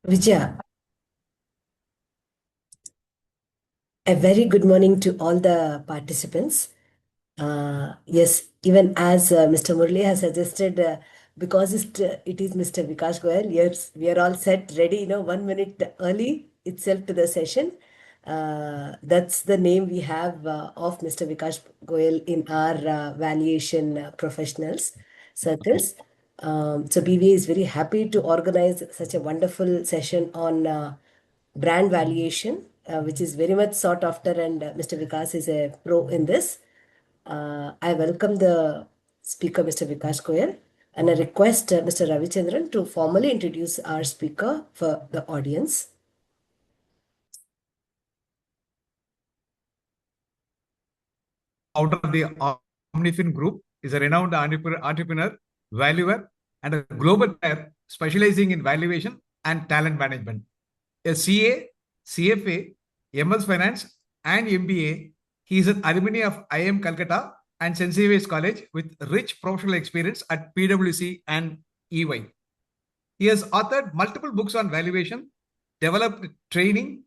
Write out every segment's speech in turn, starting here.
Vijaya, a very good morning to all the participants. Yes, even as Mr. Murli has suggested, because it is Mr. Vikash Goel, yes, we are all set, ready, 1 minute early itself to the session. That's the name we have of Mr. Vikash Goel in our valuation professionals circles. So BVA is very happy to organize such a wonderful session on brand valuation, which is very much sought after, and Mr. Vikas is a pro in this. I welcome the speaker, Mr. Vikash Goel, and I request Mr. Ravichandran to formally introduce our speaker for the audience. Out of the Omnifin Group is a renowned entrepreneur, valuer, and a global player specializing in valuation and talent management. A CA, CFA, MS Finance, and MBA, he is an alumni of IIM Calcutta and St. Xavier's College with rich professional experience at PwC and EY. He has authored multiple books on valuation, developed training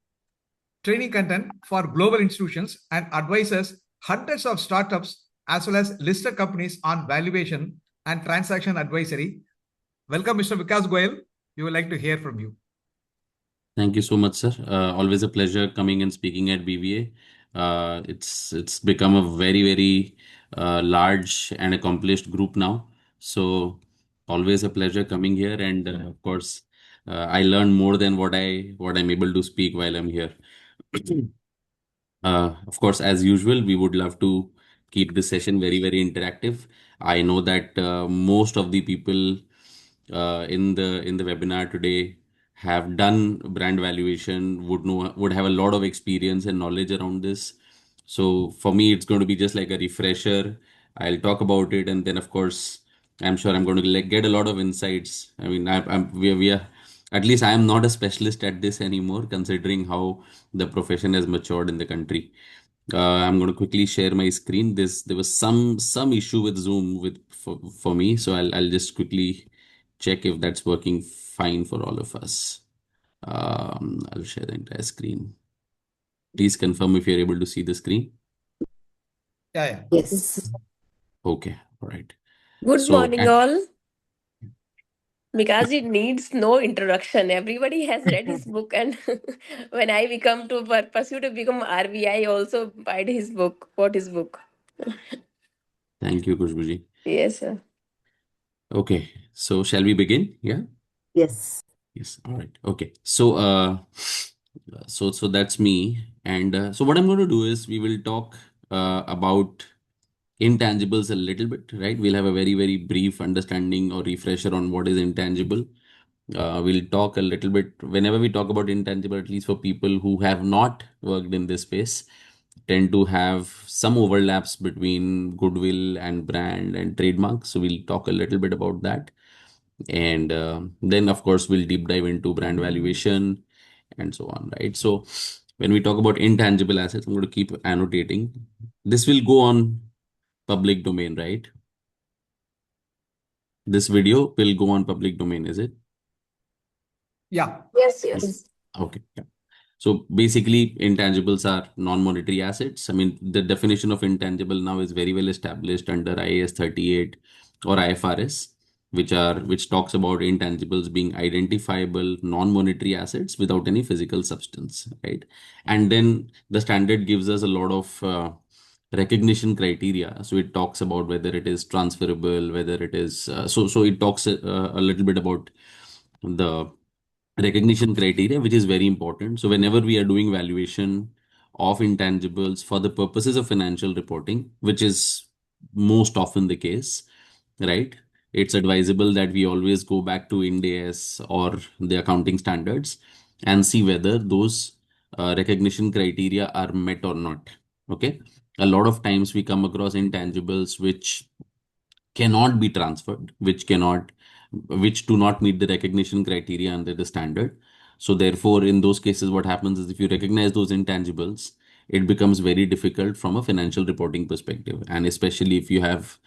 content for global institutions, and advises hundreds of startups as well as listed companies on valuation and transaction advisory. Welcome, Mr. Vikas Goel. We would like to hear from you. Thank you so much, sir. Always a pleasure coming and speaking at BVA. It's become a very large and accomplished group now. So always a pleasure coming here, and of course, I learn more than what I'm able to speak while I'm here. Of course, as usual, we would love to keep the session very interactive. I know that most of the people in the webinar today have done brand valuation, would have a lot of experience and knowledge around this. So for me, it's going to be just like a refresher. I'll talk about it, and then of course, I'm sure I'm going to get a lot of insights. I mean, we are at least I am not a specialist at this anymore, considering how the profession has matured in the country. I'm going to quickly share my screen. There was some issue with Zoom for me, so I'll just quickly check if that's working fine for all of us. I'll share the entire screen. Please confirm if you're able to see the screen. Yeah. Yes. Okay, all right. Good morning, all. Because it needs no introduction. Everybody has read his book, and when I become to pursue to become RV, I also buy his book, bought his book. Thank you, Kushbuji. Yes, sir. Okay, so shall we begin? Yeah. Yes. Yes. All right. Okay. So that's me, and so what I'm going to do is we will talk about intangibles a little bit, right? We'll have a very brief understanding or refresher on what is intangible. We'll talk a little bit whenever we talk about intangible, at least for people who have not worked in this space, tend to have some overlaps between goodwill and brand and trademark. So we'll talk a little bit about that. And then, of course, we'll deep dive into brand valuation and so on, right? So when we talk about intangible assets, I'm going to keep annotating. This will go on public domain, right? This video will go on public domain, is it? Yeah. Yes. Okay. Yeah. So basically, intangibles are non-monetary assets. I mean, the definition of intangible now is very well established under IAS 38 or IFRS, which talks about intangibles being identifiable non-monetary assets without any physical substance, right? And then the standard gives us a lot of recognition criteria. So it talks about whether it is transferable, whether it is so it talks a little bit about the recognition criteria, which is very important. So whenever we are doing valuation of intangibles for the purposes of financial reporting, which is most often the case, right? It's advisable that we always go back to Ind AS or the accounting standards and see whether those recognition criteria are met or not. Okay. A lot of times we come across intangibles which cannot be transferred, which do not meet the recognition criteria under the standard. So therefore, in those cases, what happens is if you recognize those intangibles, it becomes very difficult from a financial reporting perspective. And especially if you have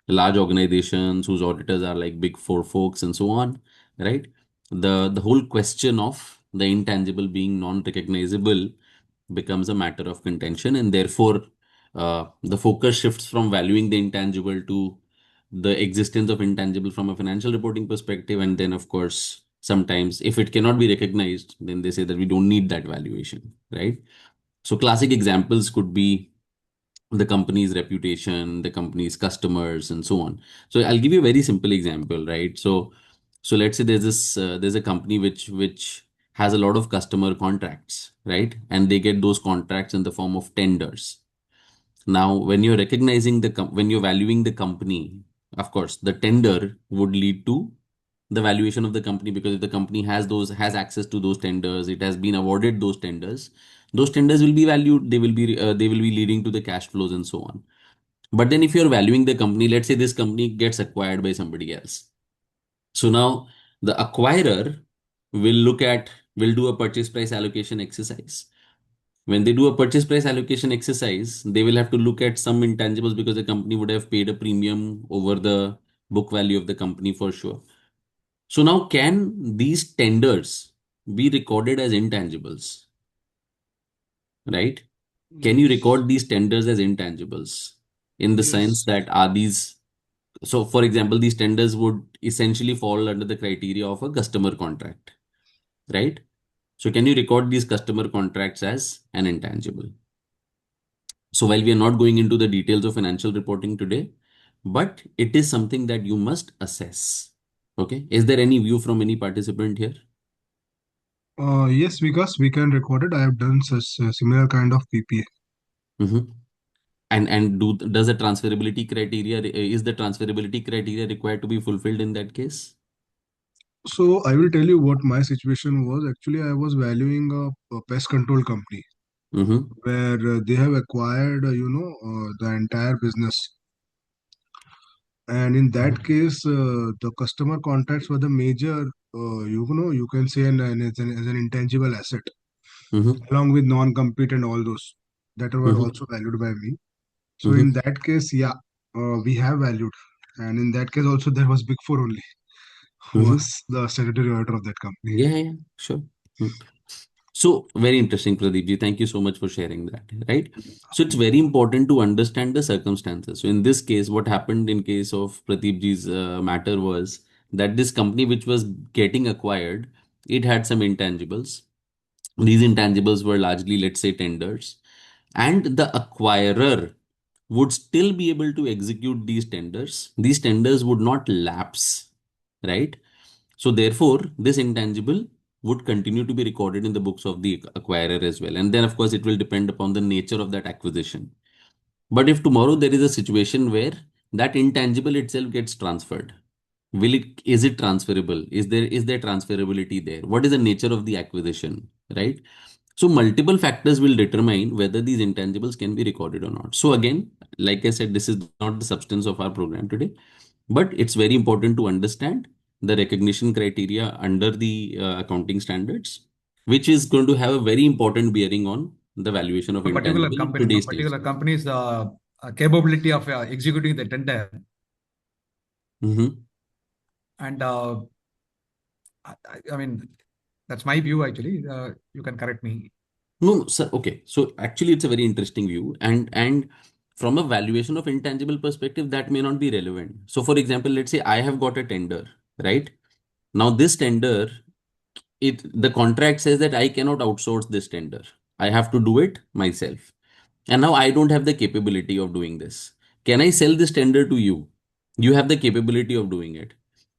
large organizations whose auditors are like big four folks and so on, right? the whole question of the intangible being non-recognizable becomes a matter of contention, and therefore the focus shifts from valuing the intangible to the existence of intangible from a financial reporting perspective. And then, of course, sometimes if it cannot be recognized, then they say that we don't need that valuation, right? So classic examples could be the company's reputation, the company's customers, and so on. So I'll give you a very simple example, right? So let's say there's a company which has a lot of customer contracts, right? And they get those contracts in the form of tenders. Now, when you're recognizing when you're valuing the company, of course, the tender would lead to the valuation of the company, because if the company has access to those tenders, it has been awarded those tenders will be valued. They will be leading to the cash flows and so on. But then, if you're valuing the company, let's say this company gets acquired by somebody else. So now the acquirer will do a purchase price allocation exercise. When they do a purchase price allocation exercise, they will have to look at some intangibles, because the company would have paid a premium over the book value of the company for sure. So now, can these tenders be recorded as intangibles, right? Can you Yes. record these tenders as intangibles in the sense Yes. that are these? So, for example, these tenders would essentially fall under the criteria of a customer contract, right? So, can you record these customer contracts as an intangible? So, while we are not going into the details of financial reporting today, but it is something that you must assess. Okay. Is there any view from any participant here? Yes, because we can record it. I have done such similar kind of PPA. Mm-hmm. And does the transferability criteria, is the transferability criteria required to be fulfilled in that case? So I will tell you what my situation was. Actually, I was valuing a pest control company Mm-hmm. where they have acquired, the entire business. And in that case, the customer contracts were the major, you can say, as an intangible asset, Mm-hmm. along with non-compete and all those that were Mm-hmm. also valued by me. So in Mm-hmm. that case, yeah, we have valued. And in that case also, there was Big Four only, who Mm-hmm. was the statutory auditor of that company. Yeah, yeah, sure. Mm. So very interesting, Pradeep ji. Thank you so much for sharing that. Right. So it's very important to understand the circumstances. So in this case, what happened in case of Pradeep ji's matter was that this company which was getting acquired, it had some intangibles. These intangibles were largely, let's say, tenders, and the acquirer would still be able to execute these tenders. These tenders would not lapse, right? So therefore, this intangible would continue to be recorded in the books of the acquirer as well. And then, of course, it will depend upon the nature of that acquisition. But if tomorrow there is a situation where that intangible itself gets transferred, is it transferable? Is there transferability there? What is the nature of the acquisition, right? So multiple factors will determine whether these intangibles can be recorded or not. So again, like I said, this is not the substance of our program today, but it's very important to understand the recognition criteria under the accounting standards, which is going to have a very important bearing on the valuation of intangible in today's stage. Particular company's capability of executing the tender. Mm-hmm. And I mean, that's my view actually. You can correct me. No, sir. Okay. So actually, it's a very interesting view, and from a valuation of intangible perspective, that may not be relevant. So, for example, let's say I have got a tender, right? Now, this tender, the contract says that I cannot outsource this tender. I have to do it myself. And now I don't have the capability of doing this. Can I sell this tender to you? You have the capability of doing it.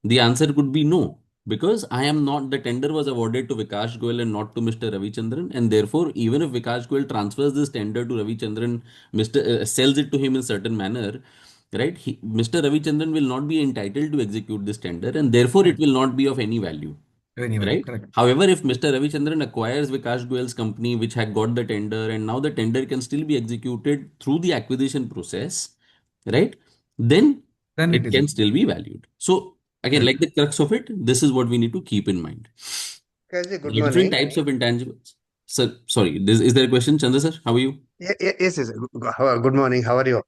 The answer could be no, because I am not, the tender was awarded to Vikash Goel and not to Mr. Ravichandran. And therefore, even if Vikash Goel transfers this tender to Ravichandran, sells it to him in certain manner, right? Mr. Ravichandran will not be entitled to execute this tender, and therefore it Correct. will not be of any value. Any value. Right. Correct. However, if Mr. Ravichandran acquires Vikash Goel's company, which had got the tender, and now the tender can still be executed through the acquisition process, right? Then Then it it is can still be valued. So again, like correct. the crux of it, this is what we need to keep in mind. Kaji, good There are different morning. types of intangibles. Sir, sorry, is there a question, Chandra sir? How are you? Yes, yes. Good morning. How are you?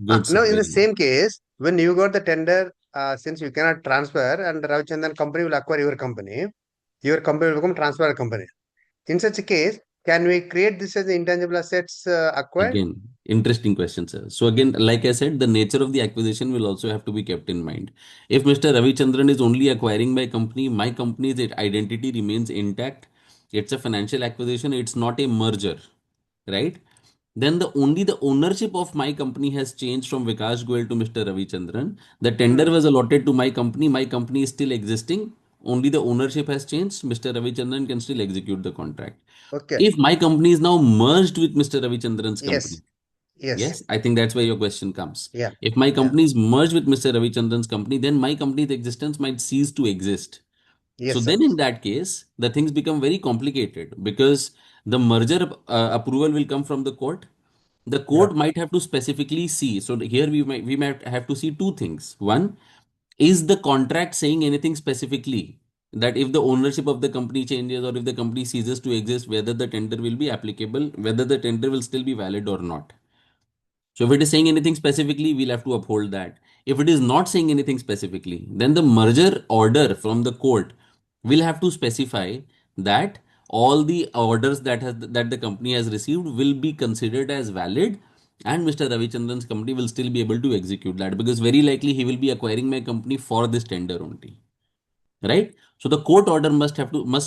Good, sir. Now, in the Very good. same case, when you got the tender, since you cannot transfer and Ravichandran company will acquire your company, Your company will become transfer company. In such a case, can we create this as intangible assets acquired? Again, interesting question, sir. So again, like I said, the nature of the acquisition will also have to be kept in mind. If Mr. Ravichandran is only acquiring my company's identity remains intact. It's a financial acquisition. It's not a merger, right? Then the ownership of my company has changed from Vikash Goel to Mr. Ravichandran. The tender Hmm. was allotted to my company. My company is still existing. Only the ownership has changed. Mr. Ravichandran can still execute the contract. Okay. If my company is now merged with Mr. Ravichandran's Yes. company, Yes. yes, I think that's where your question comes. Yeah. If my Yeah. company is merged with Mr. Ravichandran's company, then my company's existence might cease to exist. So Yes, sir. then in that case, the things become very complicated because the merger approval will come from the court. The Yeah. court might have to specifically see. So here we might have to see two things. One, is the contract saying anything specifically that if the ownership of the company changes or if the company ceases to exist, whether the tender will be applicable, whether the tender will still be valid or not. So if it is saying anything specifically, we'll have to uphold that. If it is not saying anything specifically, then the merger order from the court will have to specify that all the orders that the company has received will be considered as valid, and Mr. Ravichandran's company will still be able to execute that because very likely he will be acquiring my company for this tender only, right? So the court order must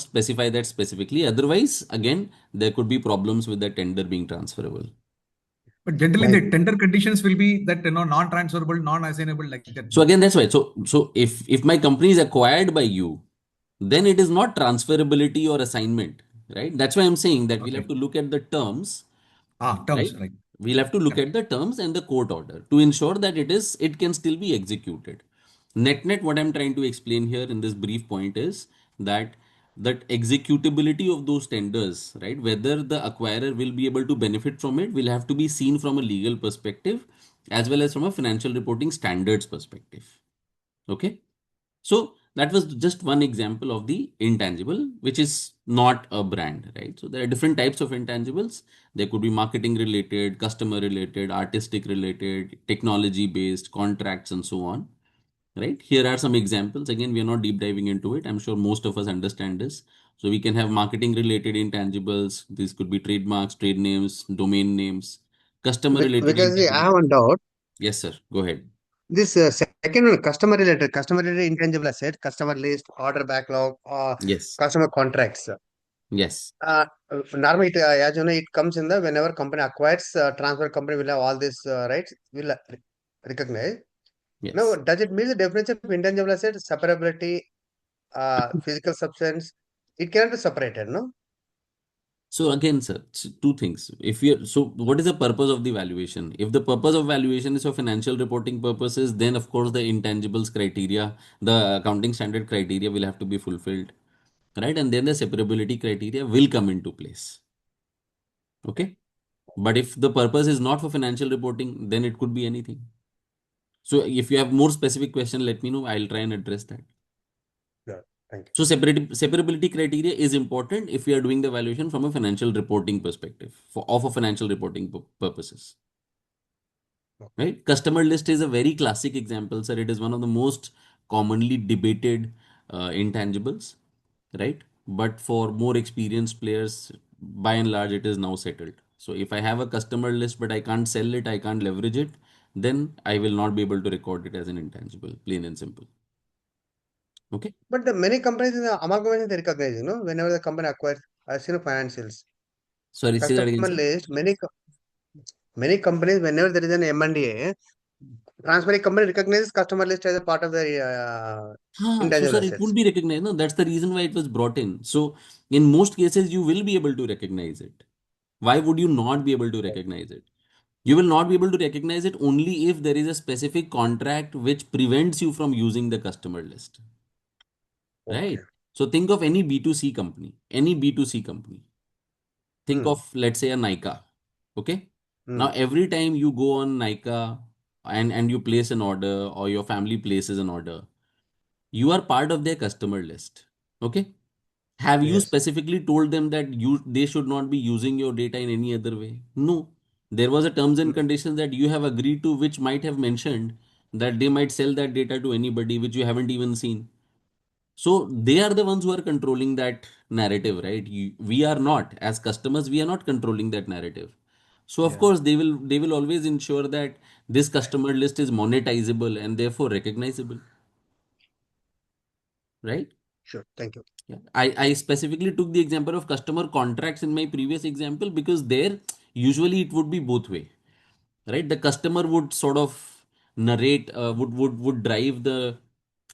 specify that specifically. Otherwise, again, there could be problems with the tender being transferable. But generally, My the tender conditions will be that non-transferable, non-assignable like that. So again, that's why. So if my company is acquired by you, then it is not transferability or assignment, right? That's why I'm saying that we'll have Okay. to look at the terms, Terms, right? right. We'll have to look Correct. at the terms and the court order to ensure that it can still be executed. Net, what I'm trying to explain here in this brief point is that executability of those tenders, right? Whether the acquirer will be able to benefit from it will have to be seen from a legal perspective as well as from a financial reporting standards perspective. Okay. So that was just one example of the intangible, which is not a brand, right? So there are different types of intangibles. There could be marketing related, customer related, artistic related, technology based, contracts, and so on, right? Here are some examples. Again, we are not deep diving into it. I'm sure most of us understand this. So we can have marketing related intangibles. This could be trademarks, trade names, domain names, customer related because I have intangibles. one doubt. Yes, sir. Go ahead. This second one, customer related intangible asset, customer list, order backlog, Yes. customer contracts. Yes. Normally, as you know, it comes in the whenever company acquires, transfer company will have all these rights, will recognize. Now, Yes. does it mean the definition of intangible asset, separability, physical substance? It cannot be separated, no? So again, sir, two things. If you so, what is the purpose of the valuation? If the purpose of valuation is for financial reporting purposes, then of course the intangibles criteria, the accounting standard criteria will have to be fulfilled, right? And then the separability criteria will come into place. Okay. But if the purpose is not for financial reporting, then it could be anything. So if you have more specific question, let me know. I'll try and address that. Yeah, thank So separability criteria is important if we are doing the valuation from a financial reporting perspective for financial reporting purposes. you. Right? Customer list is a very classic example, sir. It is one of the most commonly debated intangibles, right? But for more experienced players, by and large, it is now settled. So if I have a customer list but I can't sell it, I can't leverage it, then I will not be able to record it as an intangible, plain and simple. Okay. But the many companies in the amalgamation they recognize, whenever the company acquires, I've seen financials. Sorry, say that again, Customer sir. list, many companies, whenever there is an M&A, transferring company recognizes customer list as a part of the So intangible sir, it assets. would be recognized. No, that's the reason why it was brought in. So in most cases, you will be able to recognize it. Why would you not be able to recognize it? You will not be able to recognize it only if there is a specific contract which prevents you from using the customer list, Okay. right? So think of any B2C company, any B2C company. Think Hmm. of, let's say, a Nika. Okay. Hmm. Now, every time you go on Nika and you place an order or your family places an order, you are part of their customer list. Okay. Have you Yes. specifically told them that they should not be using your data in any other way? No. There was a terms and Hmm. conditions that you have agreed to, which might have mentioned that they might sell that data to anybody, which you haven't even seen. So they are the ones who are controlling that narrative, right? We are not, as customers, we are not controlling that narrative. So of Yeah. course they will always ensure that this customer list is monetizable and therefore recognizable, right? Sure. Thank you. Yeah. I specifically took the example of customer contracts in my previous example because there usually it would be both way, right? The customer would sort of narrate, would drive the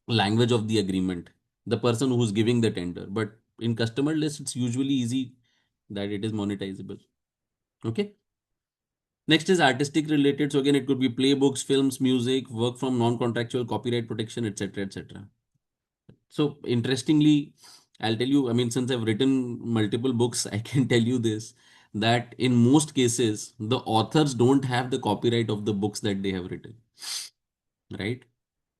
language of the agreement, the person who's giving the tender. But in customer list, it's usually easy that it is monetizable. Okay. Next is artistic related. So again, it could be playbooks, films, music, work from non-contractual copyright protection, etc., etc. So interestingly, I'll tell you, I mean, since I've written multiple books, I can tell you this, that in most cases, the authors don't have the copyright of the books that they have written, right?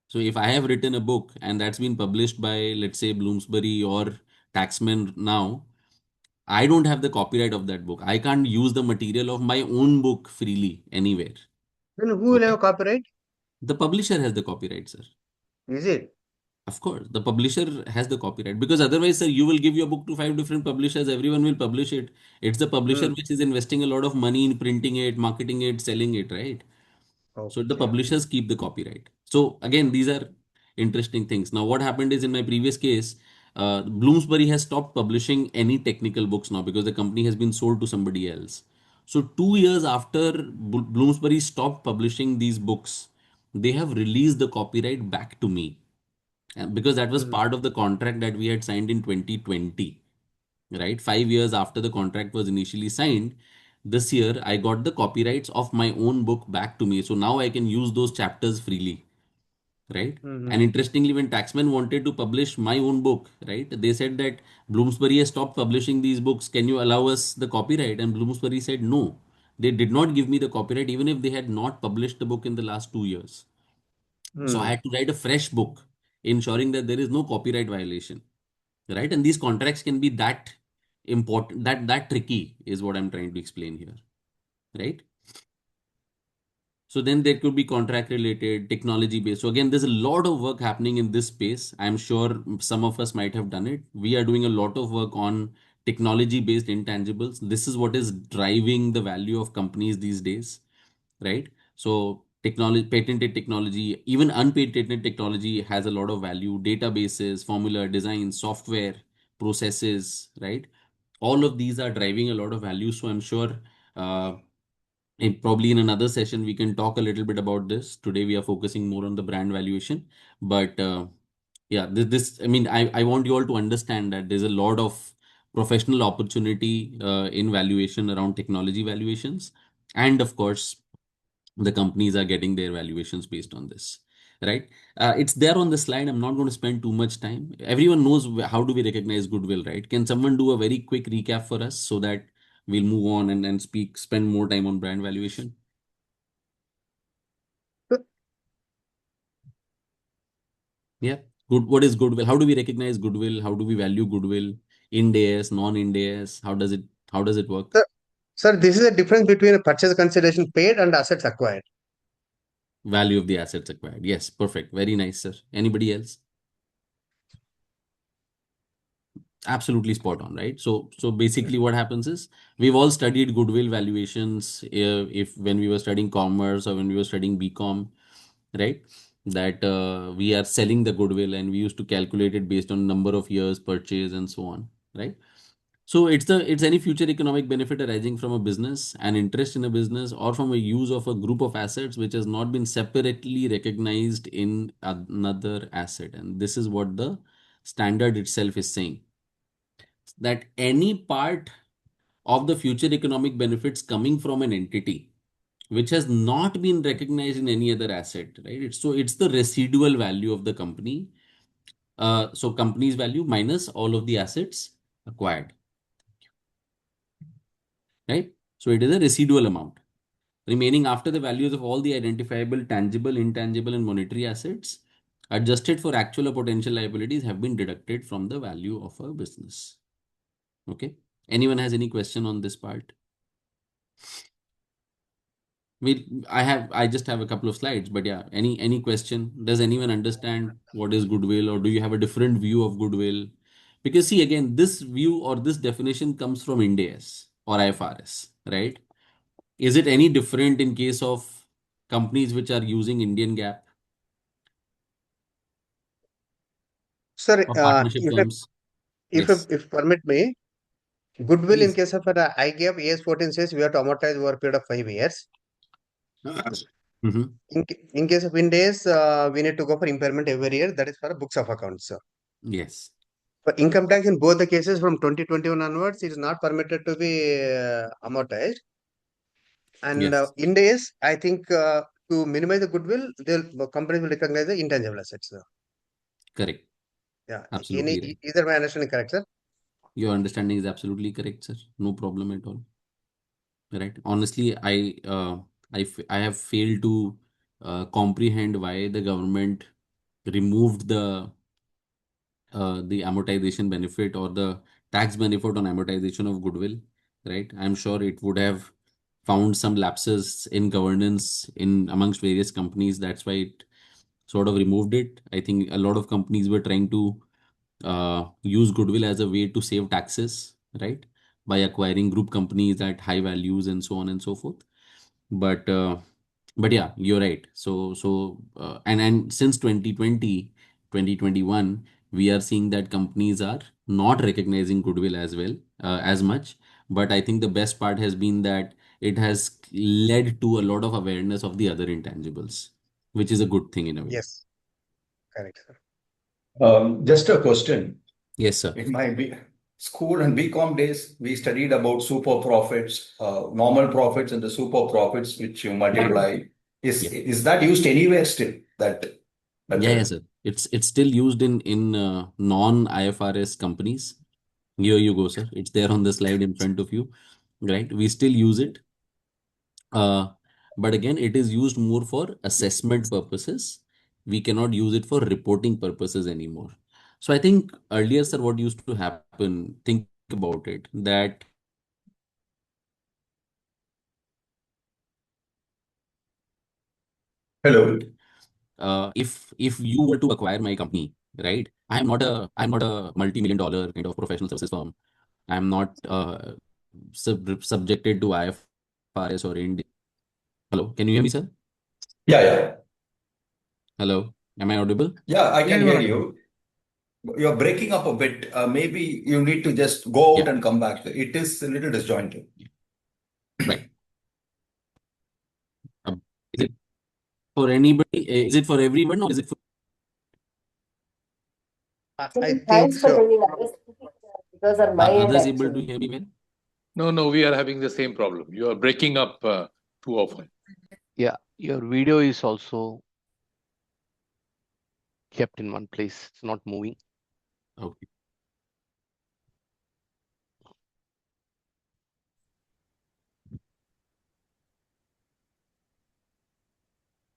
So if I have written a book and that's been published by, let's say, Bloomsbury or Taxman now, I don't have the copyright of that book. I can't use the material of my own book freely anywhere. Then who will Okay. have copyright? The publisher has the copyright, sir. Is it? Of course, the publisher has the copyright because otherwise, sir, you will give your book to five different publishers. Everyone will publish it. It's the publisher Hmm. which is investing a lot of money in printing it, marketing it, selling it, right? So the Okay. Okay. publishers keep the copyright. So again, these are interesting things. Now, what happened is in my previous case, Bloomsbury has stopped publishing any technical books now because the company has been sold to somebody else. So 2 years after Bloomsbury stopped publishing these books, they have released the copyright back to me. Because that was Hmm. part of the contract that we had signed in 2020, right? 5 years after the contract was initially signed, this year I got the copyrights of my own book back to me. So now I can use those chapters freely, right? And Hmm. interestingly, when Taxman wanted to publish my own book, right, they said that Bloomsbury has stopped publishing these books. Can you allow us the copyright? And Bloomsbury said no. They did not give me the copyright, even if they had not published the book in the last 2 years. So I Hmm. had to write a fresh book, ensuring that there is no copyright violation, right? And these contracts can be that important, that tricky is what I'm trying to explain here, right? So then there could be contract related, technology based. So again, there's a lot of work happening in this space. I'm sure some of us might have done it. We are doing a lot of work on technology based intangibles. This is what is driving the value of companies these days, right? So technology, patented technology, even unpatented technology has a lot of value. Databases, formula, design, software, processes, right? All of these are driving a lot of value. So I'm sure uh, probably in another session we can talk a little bit about this. Today we are focusing more on the brand valuation, but yeah, this I mean, I want you all to understand that there's a lot of professional opportunity in valuation around technology valuations, and of course the companies are getting their valuations based on this, right? It's there on the slide. I'm not going to spend too much time. Everyone knows how do we recognize goodwill, right? Can someone do a very quick recap for us so that we'll move on and spend more time on brand valuation? Yeah. Good. What is goodwill? How do we recognize goodwill? How do we value goodwill? Ind AS, non-Ind AS? How does it work? Sir, sir, this is a difference between a purchase consideration paid and assets acquired. Value of the assets acquired. Yes, perfect. Very nice, sir. Anybody else? Absolutely spot on, right? So basically what happens is we've all studied goodwill valuations, if when we were studying commerce or when we were studying BCom, right? That we are selling the goodwill and we used to calculate it based on number of years purchase and so on, right? So it's any future economic benefit arising from a business, an interest in a business, or from a use of a group of assets which has not been separately recognized in another asset. And this is what the standard itself is saying, that any part of the future economic benefits coming from an entity which has not been recognized in any other asset, right? So it's the residual value of the company. So company's value minus all of the assets acquired, right? So it is a residual amount remaining after the values of all the identifiable, tangible, intangible, and monetary assets adjusted for actual or potential liabilities have been deducted from the value of a business. Okay. Anyone has any question on this part? I just have a couple of slides, but yeah, any question? Does anyone understand what is goodwill, or do you have a different view of goodwill? Because see, again, this view or this definition comes from Ind AS or IFRS, right? Is it any different in case of companies which are using Indian GAAP Sir, or partnership firms? Yes. if permit me, goodwill in Please. case of I gave AS14 says we have to amortize over a period of 5 years. Mm-hmm. In case of Ind AS, we need to go for impairment every year. That is for books of accounts. Yes. For income tax in both the cases from 2021 onwards, it is not permitted to be amortized. And Yes. Ind AS, I think to minimize the goodwill, the companies will recognize the intangible assets. Correct. Yeah, Absolutely right. either my understanding correct, sir? Your understanding is absolutely correct, sir. No problem at all. Right. Honestly, I have failed to comprehend why the government removed the amortization benefit or the tax benefit on amortization of goodwill. Right. I'm sure it would have found some lapses in governance in amongst various companies. That's why it sort of removed it. I think a lot of companies were trying to use goodwill as a way to save taxes, right? By acquiring group companies at high values and so on and so forth. But yeah, you're right. And since 2020, 2021, we are seeing that companies are not recognizing goodwill as well, as much. But I think the best part has been that it has led to a lot of awareness of the other intangibles, which is a good thing in a way. Yes, correct, sir. Just a question. Yes, sir. In my school and BCom days, we studied about super profits, normal profits, and the super profits which you multiply. Yeah. Is that used anywhere still? That Yeah, method? yes, sir. It's still used in non-IFRS companies. Here you go, sir. It's there on the slide in front of you, right? We still use it. But again, it is used more for assessment purposes. We cannot use it for reporting purposes anymore. So I think earlier, sir, what used to happen, think about it, that Hello. if you were to acquire my company, right? I'm not a multi-million dollar kind of professional services firm. I'm not subjected to IFRS or Ind. Hello, can you hear me, sir? Yeah. Hello, am I audible? Yeah, I Yeah, can you are hear audible. you. You're breaking up a bit. Maybe you need to just go out Yeah, and come back. It is a little disjointed. right. Is it for anybody? Is it for everyone or is it for I Actually, think thanks for so. bringing up this. Because on my end, others able to actually. hear me well? No, we are having the same problem. You are breaking up too often. Yeah, your video is also kept in one place. It's not moving. Okay.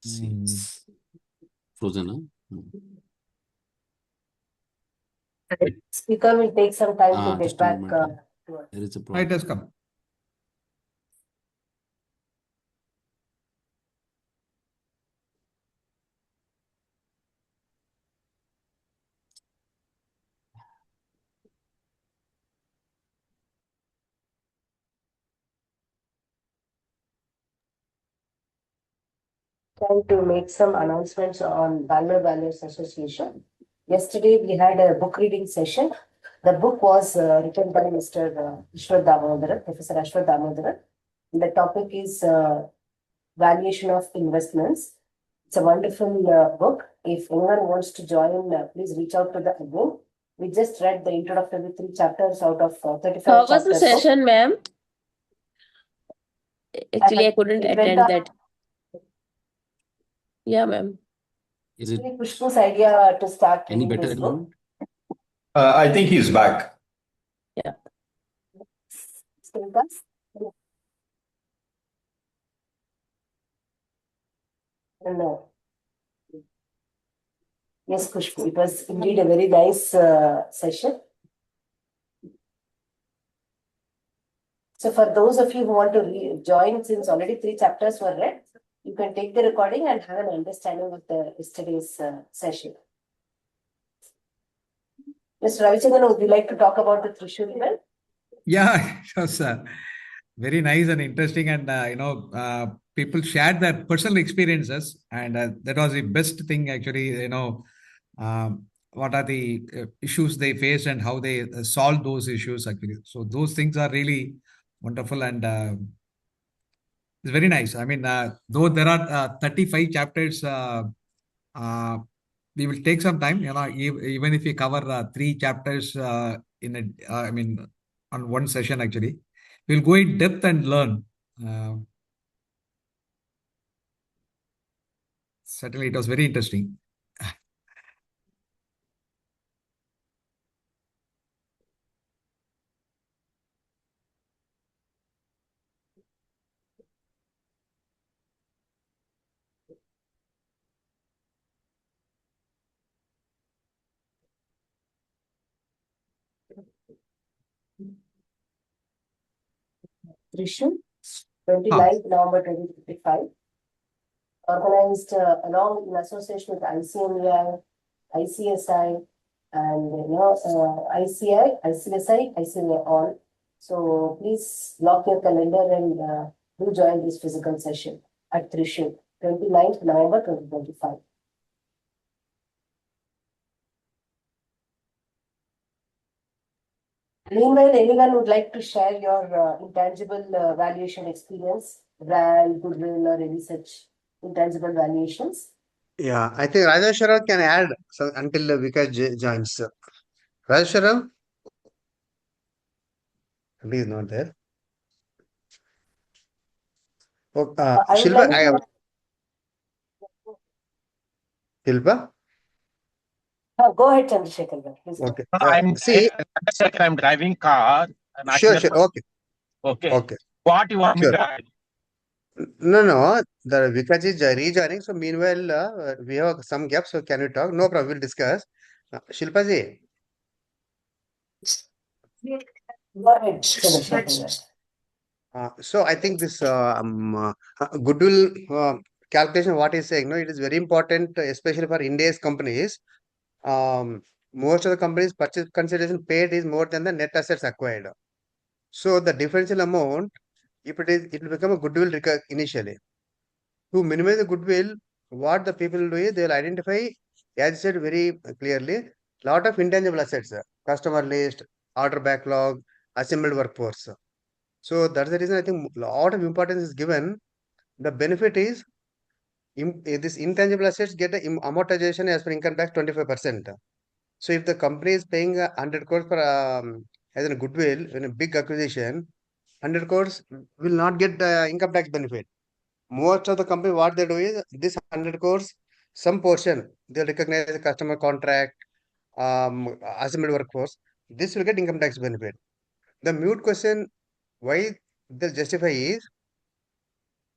See, it's frozen, huh? Speaker will take some time to get Just a back moment. to us. There is a It problem. has come. Trying to make some announcements on Bangalore Values Association. Yesterday, we had a book reading session. The book was written by Mr. Ashwath Damodaran, Professor Ashwath Damodaran. The topic is Valuation of Investments. It's a wonderful book. If anyone wants to join, please reach out to the admin. We just read the introductory 3 chapters out of 35 How was the chapter book. session, ma'am? Actually, I couldn't It went attend on. that. Yeah, ma'am. Is it Pushpu's idea to start any reading better this at the book. moment? I think he's back. Yeah. Still does? No. Yes, Pushpu, it was indeed a very nice session. So for those of you who want to join, since already 3 chapters were read, you can take the recording and have an understanding of the yesterday's session. Mr. Ravichandran, would you like to talk about the Trishul event? Yeah, sure, sir. Very nice and interesting, and people shared their personal experiences, and that was the best thing actually. What are the issues they faced and how they solved those issues actually. So those things are really wonderful, and it's very nice. I mean, though there are 35 chapters, we will take some time. Even if we cover 3 chapters on one session, actually, we'll go in depth and learn. Certainly, it was very interesting. Trishul, 29th November 2025. Organized along in association with ICMEI, ICSI, and ICI, ICSI, ICMEI all. So please block your calendar and do join this physical session at Trishul, 29th November 2025. Meanwhile, anyone would like to share your intangible valuation experience, brand, goodwill, or any such intangible valuations? Yeah, I think Rajeshwaram can add until Vikash joins. Rajeshwaram? He is not there. Oh, I would Shilpa, like to. Shilpa? Go ahead, Chandrasekhar. Please go. Okay. I'm driving car. Sure. Okay. Okay. What you want me Sure. to add? No. The Vikash is rejoining. So meanwhile, we have some gaps. So can we talk? No problem. We'll discuss. Shilpa ji. Go ahead, Chandrasekhar. So I think this goodwill calculation, what he's saying, no, it is very important, especially for India's companies. Most of the companies' purchase consideration paid is more than the net assets acquired. So the differential amount, if it will become a goodwill initially. To minimize the goodwill, what the people will do is they will identify, as I said very clearly, lot of intangible assets, customer list, order backlog, assembled workforce. So that's the reason I think a lot of importance is given. The benefit is this intangible assets get amortization as per income tax 25%. So if the company is paying 100 crores for as a goodwill in a big acquisition, 100 crores will not get income tax benefit. Most of the company, what they do is this 100 crores, some portion they recognize the customer contract, assembled workforce. This will get income tax benefit. The mute question why they justify is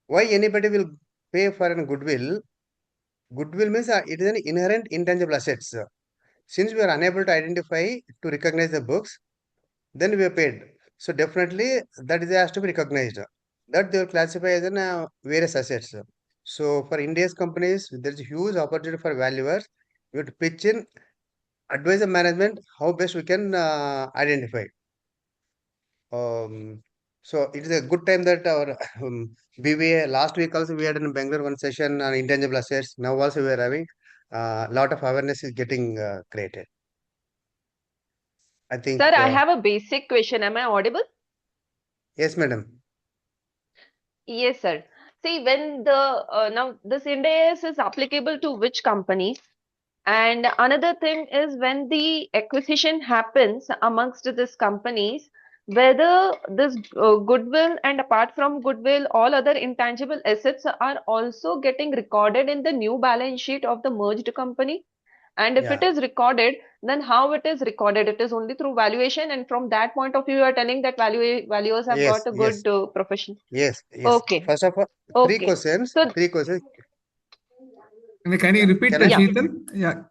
why anybody will pay for a goodwill. Goodwill means it is an inherent intangible assets. Since we are unable to identify to recognize the books, then we are paid. So definitely that is has to be recognized. That they will classify as an various assets. So for India's companies, there is a huge opportunity for valuers. We have to pitch in, advise the management how best we can identify. So it is a good time that our BBA last week also we had in Bangalore one session on intangible assets. Now also we are having a lot of awareness is getting created. I think. Sir, I have a basic question. Am I audible? Yes, madam. Yes, sir. See, when the now this Ind AS is applicable to which companies? And another thing is when the acquisition happens amongst these companies, whether this goodwill and apart from goodwill, all other intangible assets are also getting recorded in the new balance sheet of the merged company. And if it is recorded, then how it is recorded? It is only through valuation, and from that point of view, you are telling that valuers have got a good profession. Yes. Okay. First of all, three questions. So, three questions. Can you repeat the Sheetal? Yeah.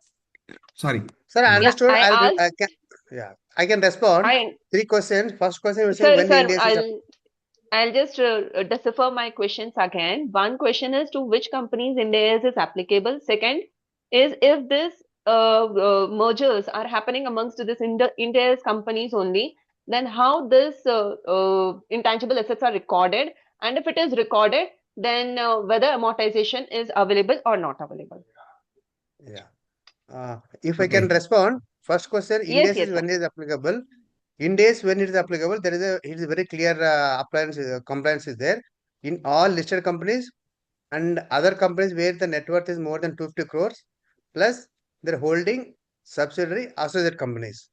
Sorry. Sir, I understood. I can respond. Three questions. First question was when sir, India is. I'll just decipher my questions again. One question is to which companies Ind AS is applicable. Second is if this mergers are happening amongst this Ind AS companies only, then how this intangible assets are recorded, and if it is recorded, then whether amortization is available or not available. Yeah. If I can respond, first question, Ind Yes, AS yes, is sir. when it is applicable. Ind AS when it is applicable, there is it is very clear compliance is there in all listed companies and other companies where the net worth is more than 250 crores plus their holding subsidiary associate companies.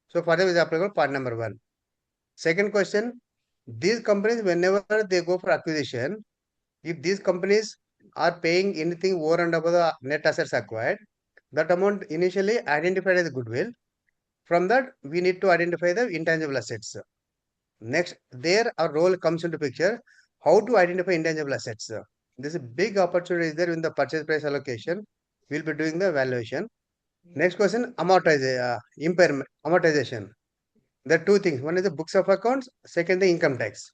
So for them is applicable part number one. Second question, these companies whenever they go for acquisition, if these companies are paying anything over and above the net assets acquired, that amount initially identified as goodwill. From that, we need to identify the intangible assets. Next, there our role comes into picture. How to identify intangible assets? This is a big opportunity is there in the purchase price allocation. We'll be doing the valuation. Next question, impairment, amortization. There are two things. One is the books of accounts. Second, the income tax.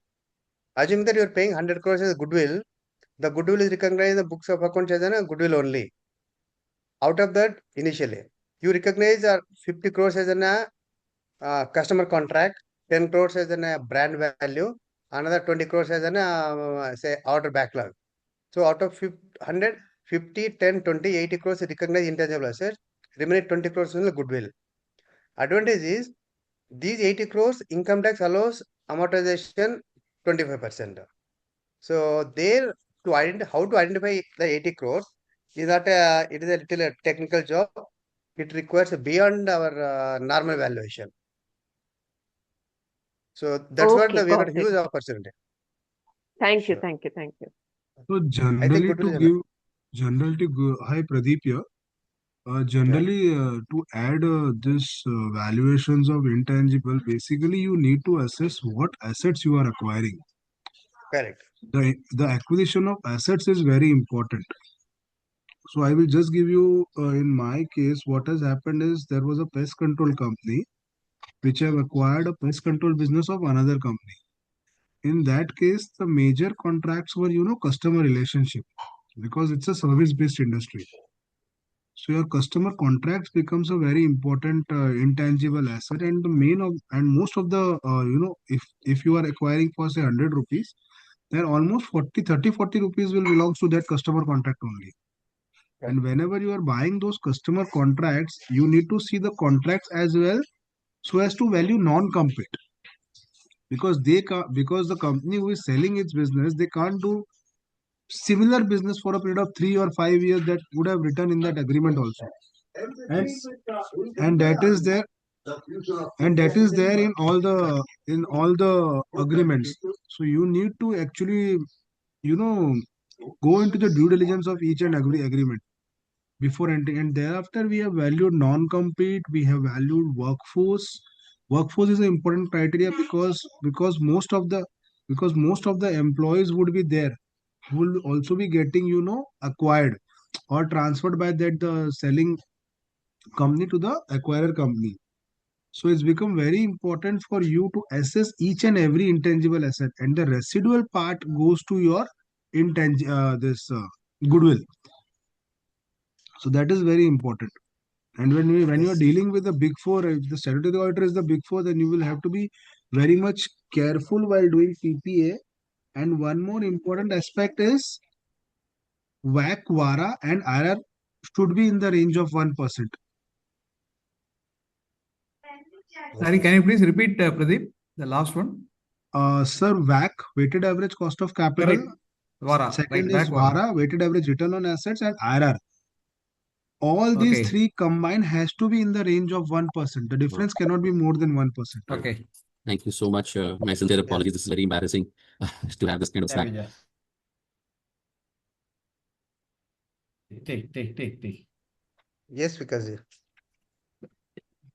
Assuming that you are paying 100 crores as goodwill, the goodwill is recognized in the books of accounts as a goodwill only. Out of that, initially, you recognize 50 crores as a customer contract, 10 crores as a brand value, another 20 crores as an say order backlog. So out of 100, 50, 10, 20, 80 crores recognized intangible assets, remaining 20 crores is the goodwill. Advantage is these 80 crores income tax allows amortization 25%. So there to identify how to identify the 80 crores is not it is a little technical job. It requires beyond our normal valuation. So that's what Okay, we have got a it. huge opportunity. Thank you, Sure. thank you, thank you. So I think generally goodwill to is give, generally to go, hi Pradeep here. Generally, to add this valuations of intangible, basically you need to assess what assets you are acquiring. correct. The acquisition of assets is very important. So I will just give you, in my case, what has happened is there was a pest control company which have acquired a pest control business of another company. In that case, the major contracts were, customer relationship because it's a service-based industry. So your customer contracts becomes a very important intangible asset, and the main of and most of the if you are acquiring for say 100 rupees, then almost 40 rupees will belongs to that customer contract only. And whenever you are buying those customer contracts, you need to see the contracts as well so as to value non-compete because because the company who is selling its business they can't do similar business for a period of 3 or 5 years that would have written in that agreement also. And, and that is there and that is there in all the agreements. So you need to actually you know go into the due diligence of each and every agreement before entering, and thereafter we have valued non-compete, we have valued workforce is an important criteria because most of the employees would be there who will also be getting acquired or transferred by that the selling company to the acquirer company. So it's become very important for you to assess each and every intangible asset, and the residual part goes to your this goodwill. So that is very important. And when you are dealing with the big four, if the statutory auditor is the big four, then you will have to be very much careful while doing PPA. And one more important aspect is WAC, VARA, and IRR should be in the range of 1%. Sorry, can you please repeat, Pradeep, the last one? Sir, WAC, weighted average cost of capital. Correct. VARA, Second right, is back VARA. VARA, weighted average return on assets, and IRR. All these three combined has to be in the range of 1%. The difference cannot be more than 1%. Okay. Thank you so much. My sincere apologies. This is very embarrassing to have this kind of slack. Take. Yes, Vikash.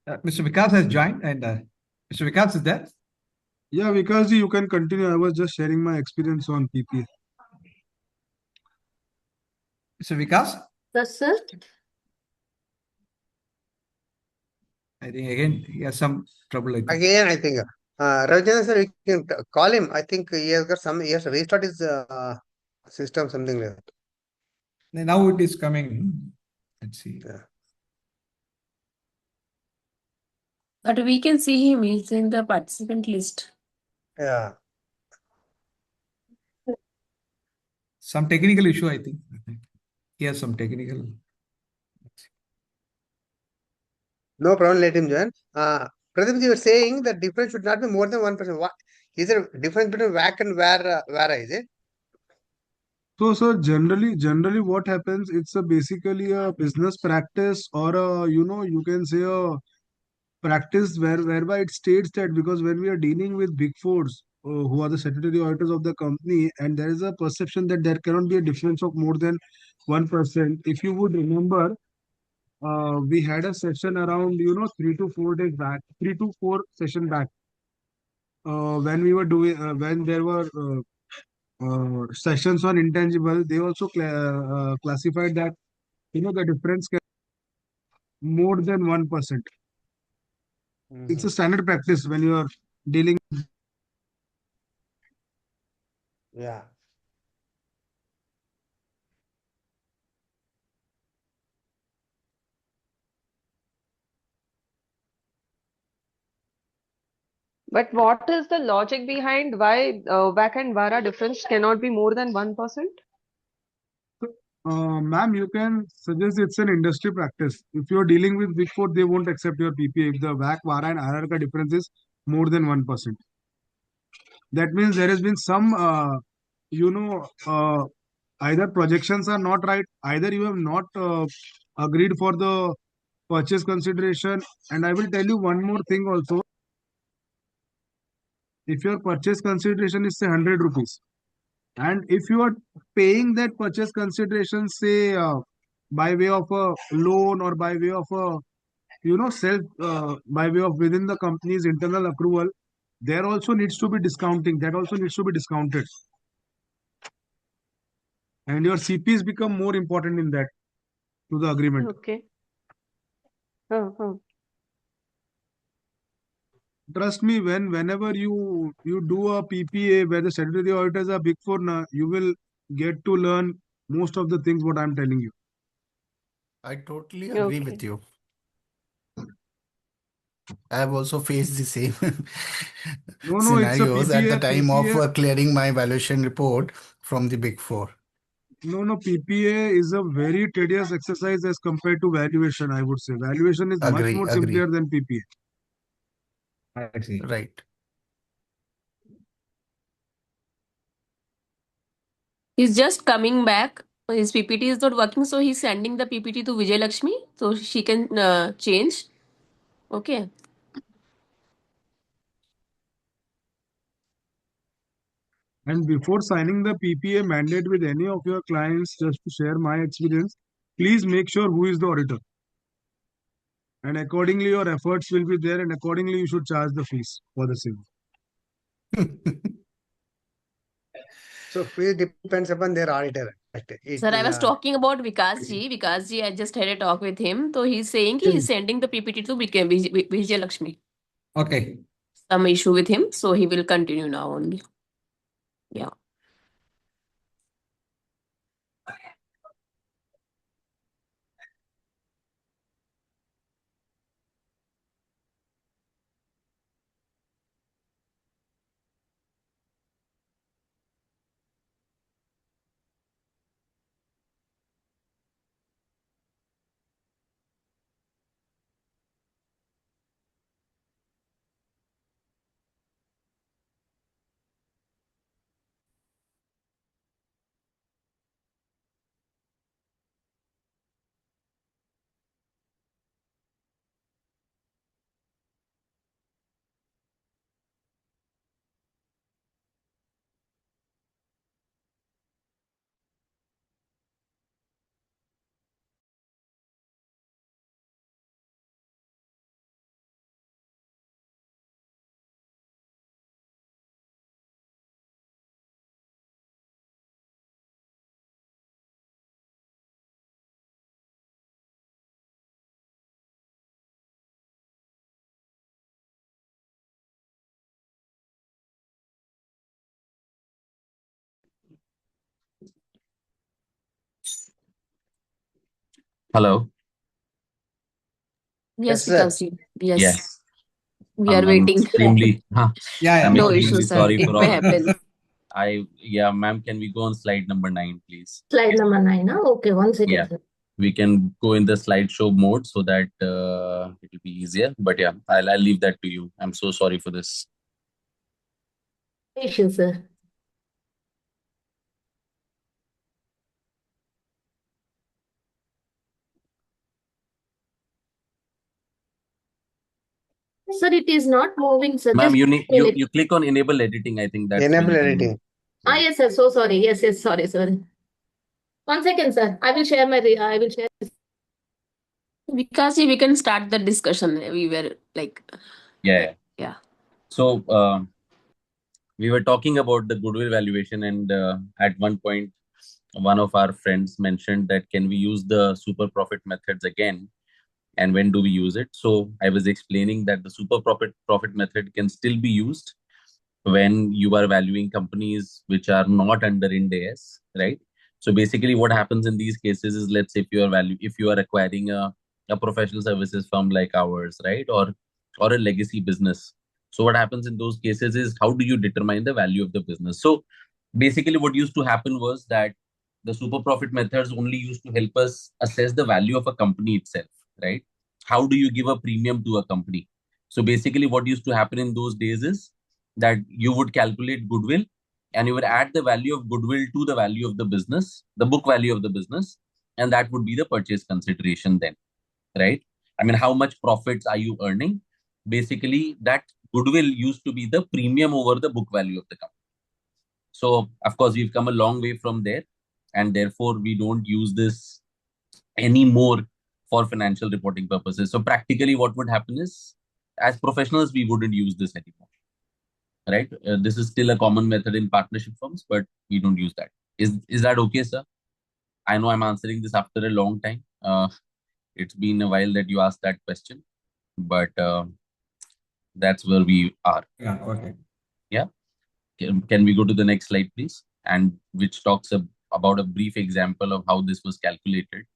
Mr. Vikas has joined, and Mr. Vikas is there. Yeah, Vikash, you can continue. I was just sharing my experience on PPA. Mr. Vikas? Yes, sir. I think again he has some trouble. Again, I think Ravichandran sir, you can call him. I think he has got some. He has to restart his system, something like that. Now it is coming. Let's see. Yeah. But we can see him. He's in the participant list. Yeah. Some technical issue, I think. He has some technical. No problem. Let him join. Pradeep, you were saying that difference should not be more than 1%. What is there a difference between WAC and VARA? Is it? So generally what happens, it's a basically a business practice or a, you can say a practice whereby it states that because when we are dealing with big fours who are the statutory auditors of the company, and there is a perception that there cannot be a difference of more than 1%. If you would remember, we had a session around 3 to 4 days back, 3 to 4 session back, when we were doing when there were sessions on intangible. They also classified that the difference can more than 1%. It's a standard practice when you are dealing. Yeah. But what is the logic behind why WAC and VARA difference cannot be more than 1%? Ma'am, you can suggest it's an industry practice. If you're dealing with Big Four, they won't accept your PPA if the WAC, VARA, and IRR ka difference is more than 1%. That means there has been some, you know, uh, either projections are not right, either you have not agreed for the purchase consideration. And I will tell you one more thing also. If your purchase consideration is say 100 rupees, and if you are paying that purchase consideration, say by way of a loan or by way of a self by way of within the company's internal accrual, there also needs to be discounting. That also needs to be discounted, and your CPs become more important in that to the agreement. Okay. Trust me, whenever you do a PPA where the statutory auditors are big four, you will get to learn most of the things what I'm telling you. I totally agree with you. I have also faced the same No, it's a scenarios at the PPA. time of PPA. clearing my valuation report from the Big Four. No, PPA is a very tedious exercise as compared to valuation, I would say. Valuation is much more Agree. simpler than PPA. I see. Right. He's just coming back. His PPT is not working, so he's sending the PPT to Vijay Lakshmi so she can change. Okay. And before signing the PPA mandate with any of your clients, just to share my experience, please make sure who is the auditor. And accordingly, your efforts will be there, and accordingly, you should charge the fees for the same. So fee depends upon their auditor. Sir, I was talking about Vikas ji. Vikas ji, I just had a talk with him. So he's saying he's sending the PPT to Vijay Lakshmi. Okay. Some issue with him, so he will continue now only. Yeah. Hello. Yes, Yes, sir. Vikash ji. Yes, Yes. we are I'm waiting. extremely, Yeah, I'm No yeah. issue, extremely sir. sorry It for may all of happen. this. Yeah, ma'am, can we go on slide number 9, please? Slide number 9. Huh? Okay, one second, Yeah, sir. we can go in the slideshow mode so that it will be easier. But yeah, I'll leave that to you. I'm so sorry for this. No issue, sir. Sir, it is not moving, sir. Ma'am, Just you a need minute. you click on enable editing. I think that's when Enable it will move. editing. Ah, Yeah. yes, sir. So sorry. Yes, yes. Sorry, sorry. One second, sir. I will share my. I will share. Vikash ji, we can start the discussion. We were like, Yeah. yeah. So we were talking about the goodwill valuation, and at one point, one of our friends mentioned that can we use the super profit methods again, and when do we use it? So I was explaining that the super profit method can still be used when you are valuing companies which are not under Ind AS, right? So basically, what happens in these cases is, let's say if you are acquiring a professional services firm like ours, right, or a legacy business. So what happens in those cases is, how do you determine the value of the business? So basically, what used to happen was that the super profit methods only used to help us assess the value of a company itself, right? How do you give a premium to a company? So basically, what used to happen in those days is that you would calculate goodwill, and you would add the value of goodwill to the value of the business, the book value of the business, and that would be the purchase consideration then, right? I mean, how much profits are you earning? Basically, that goodwill used to be the premium over the book value of the company. So, of course, we've come a long way from there, and therefore we don't use this anymore for financial reporting purposes. So, practically, what would happen is, as professionals, we wouldn't use this anymore, right? This is still a common method in partnership firms, but we don't use that. Is that okay, sir? I know I'm answering this after a long time. It's been a while that you asked that question, but that's where we are. Yeah, okay. Yeah. Can we go to the next slide, please? And which talks about a brief example of how this was calculated.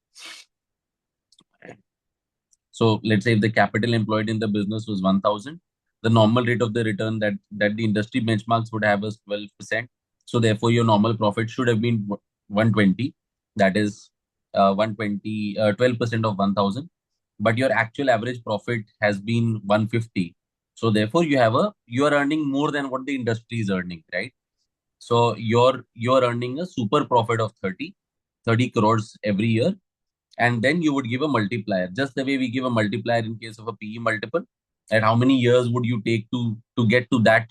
So let's say if the capital employed in the business was 1,000, the normal rate of the return that the industry benchmarks would have is 12%. So therefore, your normal profit should have been 120. That is 120, 12% of 1,000. But your actual average profit has been 150. So therefore, you are earning more than what the industry is earning, right? So you're earning a super profit of 30 crores every year, and then you would give a multiplier, just the way we give a multiplier in case of a PE multiple. And how many years would you take to get to that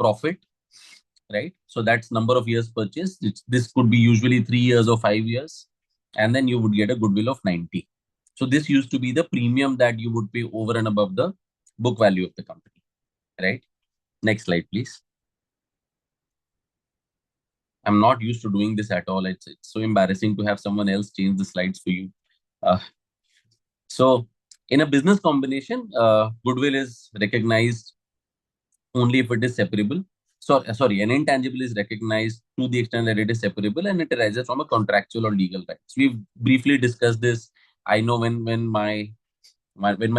profit, right? So that's number of years purchased. This could be usually 3 years or 5 years, and then you would get a goodwill of 90. So this used to be the premium that you would pay over and above the book value of the company, right? Next slide, please. I'm not used to doing this at all. It's so embarrassing to have someone else change the slides for you. Uh, so in a business combination, goodwill is recognized only if it is separable. So, sorry, an intangible is recognized to the extent that it is separable and it arises from a contractual or legal rights. We've briefly discussed this. I know when my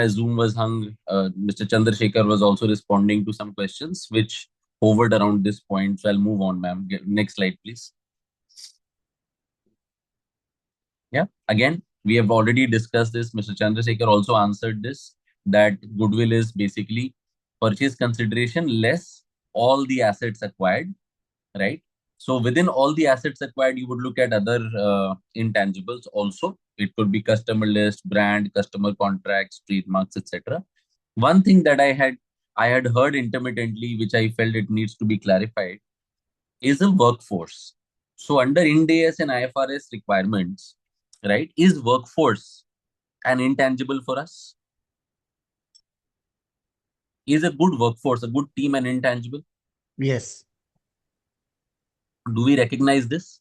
Zoom was hung, Mr. Chandrasekhar was also responding to some questions which hovered around this point. So I'll move on, ma'am. Next slide, please. Yeah. Again, we have already discussed this. Mr. Chandrasekhar also answered this, that goodwill is basically purchase consideration less all the assets acquired, right? So within all the assets acquired, you would look at other intangibles also. It could be customer list, brand, customer contracts, trademarks, etc. One thing that I had heard intermittently, which I felt it needs to be clarified, is a workforce. So under Ind AS and IFRS requirements, right, is workforce an intangible for us? Is a good workforce, a good team an intangible? Yes. Do we recognize this?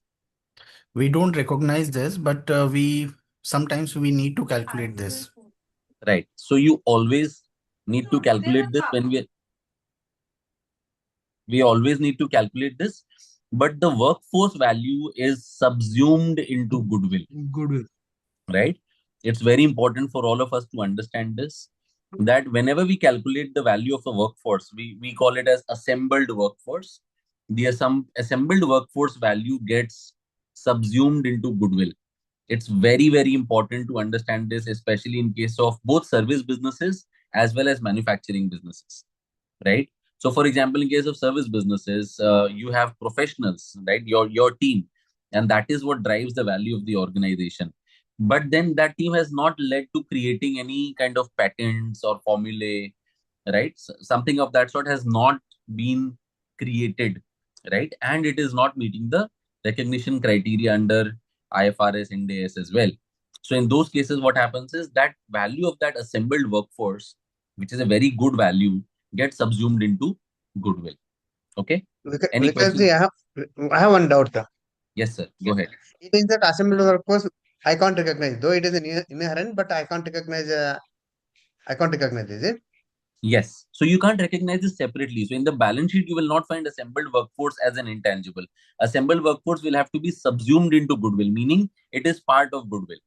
We don't recognize this, but we sometimes we need to calculate this. Right. So you always need to calculate this we always need to calculate this, but the workforce value is subsumed into goodwill, Goodwill. right? It's very important for all of us to understand this, that whenever we calculate the value of a workforce, we call it as assembled workforce. The assembled workforce value gets subsumed into goodwill. It's very, very important to understand this, especially in case of both service businesses as well as manufacturing businesses, right? So, for example, in case of service businesses, you have professionals, right? Your team, and that is what drives the value of the organization. But then that team has not led to creating any kind of patents or formulae, right? Something of that sort has not been created, right? And it is not meeting the recognition criteria under IFRS and AS as well. So in those cases, what happens is that value of that assembled workforce, which is a very good value, gets subsumed into goodwill. Okay. Any Because questions? I have one doubt. Yes, sir. Go ahead. It means that assembled workforce I can't recognize, though it is an inherent, but I can't recognize. I can't recognize, is it? Yes. So you can't recognize this separately. So in the balance sheet, you will not find assembled workforce as an intangible. Assembled workforce will have to be subsumed into goodwill, meaning it is part of goodwill.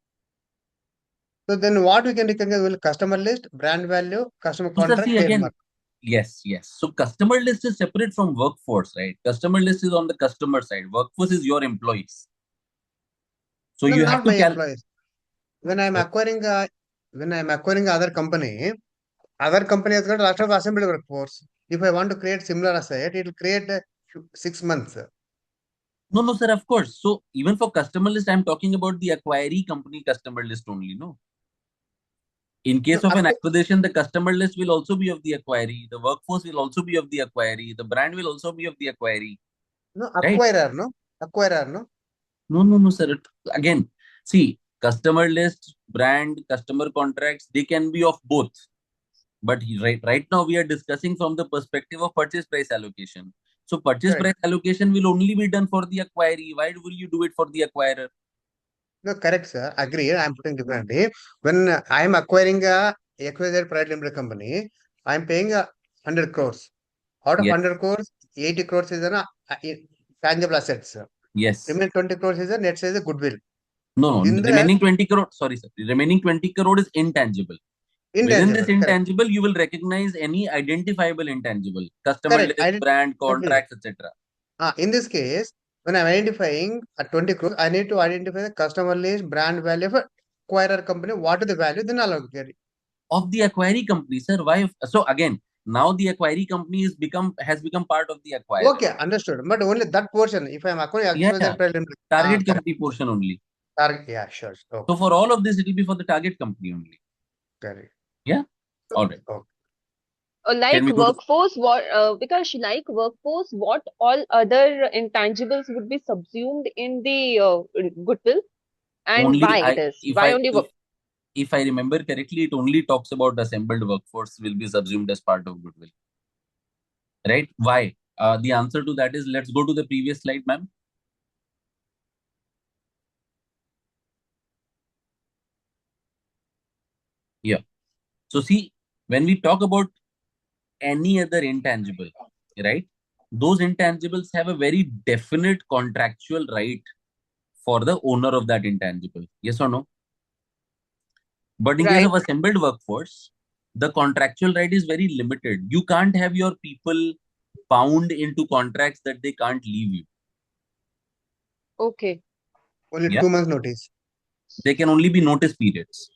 So then what we can recognize will customer list, brand value, customer So, sir, contract, see again. trademark. Yes, yes. So customer list is separate from workforce, right? Customer list is on the customer side. Workforce is your employees. So No, you have not to my employees. When I'm acquiring other company has got lots of assembled workforce. If I want to create similar asset, it will create 6 months. No, no, sir, of course. So even for customer list, I'm talking about the acquiring company customer list only, no? In No, case of an acquisition, the customer list will also be of the acquiring. The workforce will also be of the acquiring. The brand will also be of the acquiring. no, Right? acquirer, no. No, no, no, sir. Again, see, customer list, brand, customer contracts, they can be of both. But right now, we are discussing from the perspective of purchase price allocation. So purchase Correct. price allocation will only be done for the acquiring. Why will you do it for the acquirer? No, correct, sir. Agree. I'm putting differently. When I'm acquiring a XYZ private limited company, I'm paying 100 crores. Out of Yes. 100 crores, 80 crores is an tangible assets. Yes. Remaining 20 crores is a net size goodwill. No, In no. the Remaining 20 crore. Sorry, sir. Remaining 20 crore is intangible. Within this intangible, correct. intangible, you will recognize any identifiable intangible, customer Correct. list, brand, contracts, etc. In this case, when I'm identifying at 20 crores, I need to identify the customer list, brand value of acquirer company. What is the value? Then I'll get it. Of the acquiring company, sir. Why? So again, now the acquiring company has become part of the acquirer. Okay, understood. But only that portion. If I'm acquiring Yeah, XYZ private limited, target correct. company portion only. Target, yeah, sure. Okay. So for all of this, it will be for the target company only. Correct. Yeah. All right. Okay. Like workforce, because like workforce, what all other intangibles would be subsumed in the goodwill, and Only why it is? Why only work? if I remember correctly, it only talks about assembled workforce will be subsumed as part of goodwill. Right? Why? The answer to that is, let's go to the previous slide, ma'am. Yeah. So see, when we talk about any other intangible, right? Those intangibles have a very definite contractual right for the owner of that intangible. Yes or no? But in case of assembled workforce, the contractual right is very limited. You can't have your people bound into contracts that they can't leave you. Okay. Only 2 months notice. They can only be notice periods.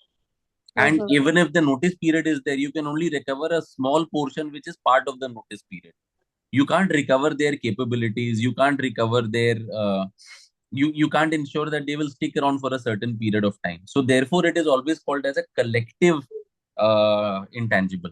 And even if the notice period is there, you can only recover a small portion which is part of the notice period. You can't recover their capabilities. You can't recover their you can't ensure that they will stick around for a certain period of time. So therefore, it is always called as a collective intangible,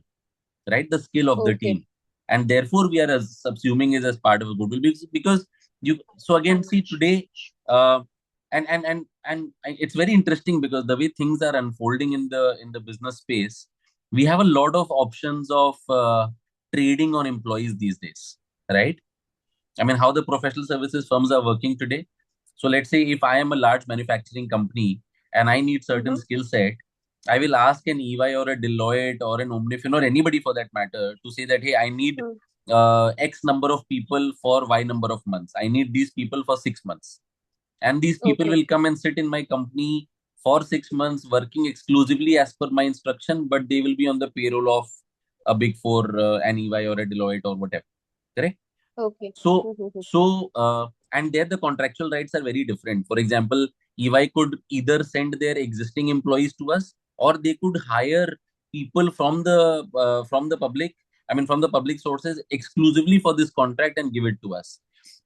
right? The skill of the team, and therefore we are subsuming it as part of a goodwill, because you. So again, see today, and it's very interesting because the way things are unfolding in the business space, we have a lot of options of trading on employees these days, right? I mean, how the professional services firms are working today. So let's say if I am a large manufacturing company and I need certain skill set, I will ask an EY or a Deloitte or an Omnifin or anybody for that matter to say that, hey, I need X number of people for Y number of months. I need these people for 6 months. And these people will come and sit in my company for 6 months working exclusively as per my instruction, but they will be on the payroll of a Big Four, an EY or a Deloitte or whatever. Correct? Okay. And there the contractual rights are very different. For example, EY could either send their existing employees to us, or they could hire people from the public. I mean, from the public sources exclusively for this contract and give it to us.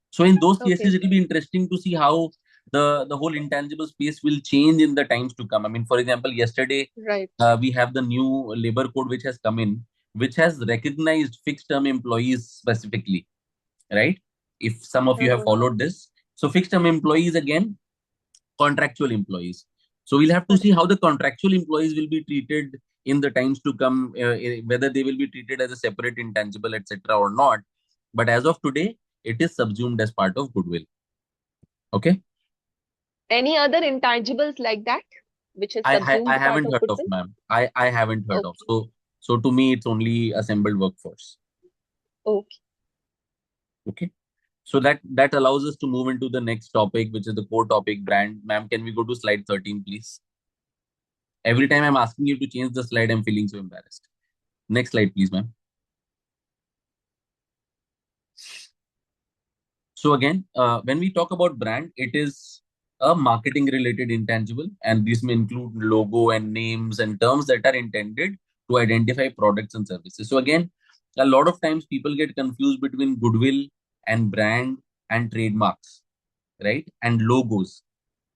So in those Okay. cases, it will be interesting to see how the whole intangible space will change in the times to come. I mean, for example, yesterday Right. we have the new labor code which has come in, which has recognized fixed term employees specifically, right? If some of you have followed this, so fixed term employees again, contractual employees. So we'll have to see how the contractual employees will be treated in the times to come, whether they will be treated as a separate intangible, etc., or not. But as of today, it is subsumed as part of goodwill. Okay. Any other intangibles like that, which is I subsumed part haven't of heard of, goodwill? ma'am. I haven't heard of. Okay. So to me, it's only assembled workforce. Okay. Okay. So that allows us to move into the next topic, which is the core topic, brand. Ma'am, can we go to slide 13, please? Every time I'm asking you to change the slide, I'm feeling so embarrassed. Next slide, please, ma'am. So again, when we talk about brand, it is a marketing related intangible, and this may include logo and names and terms that are intended to identify products and services. So again, a lot of times people get confused between goodwill and brand and trademarks, right? And logos.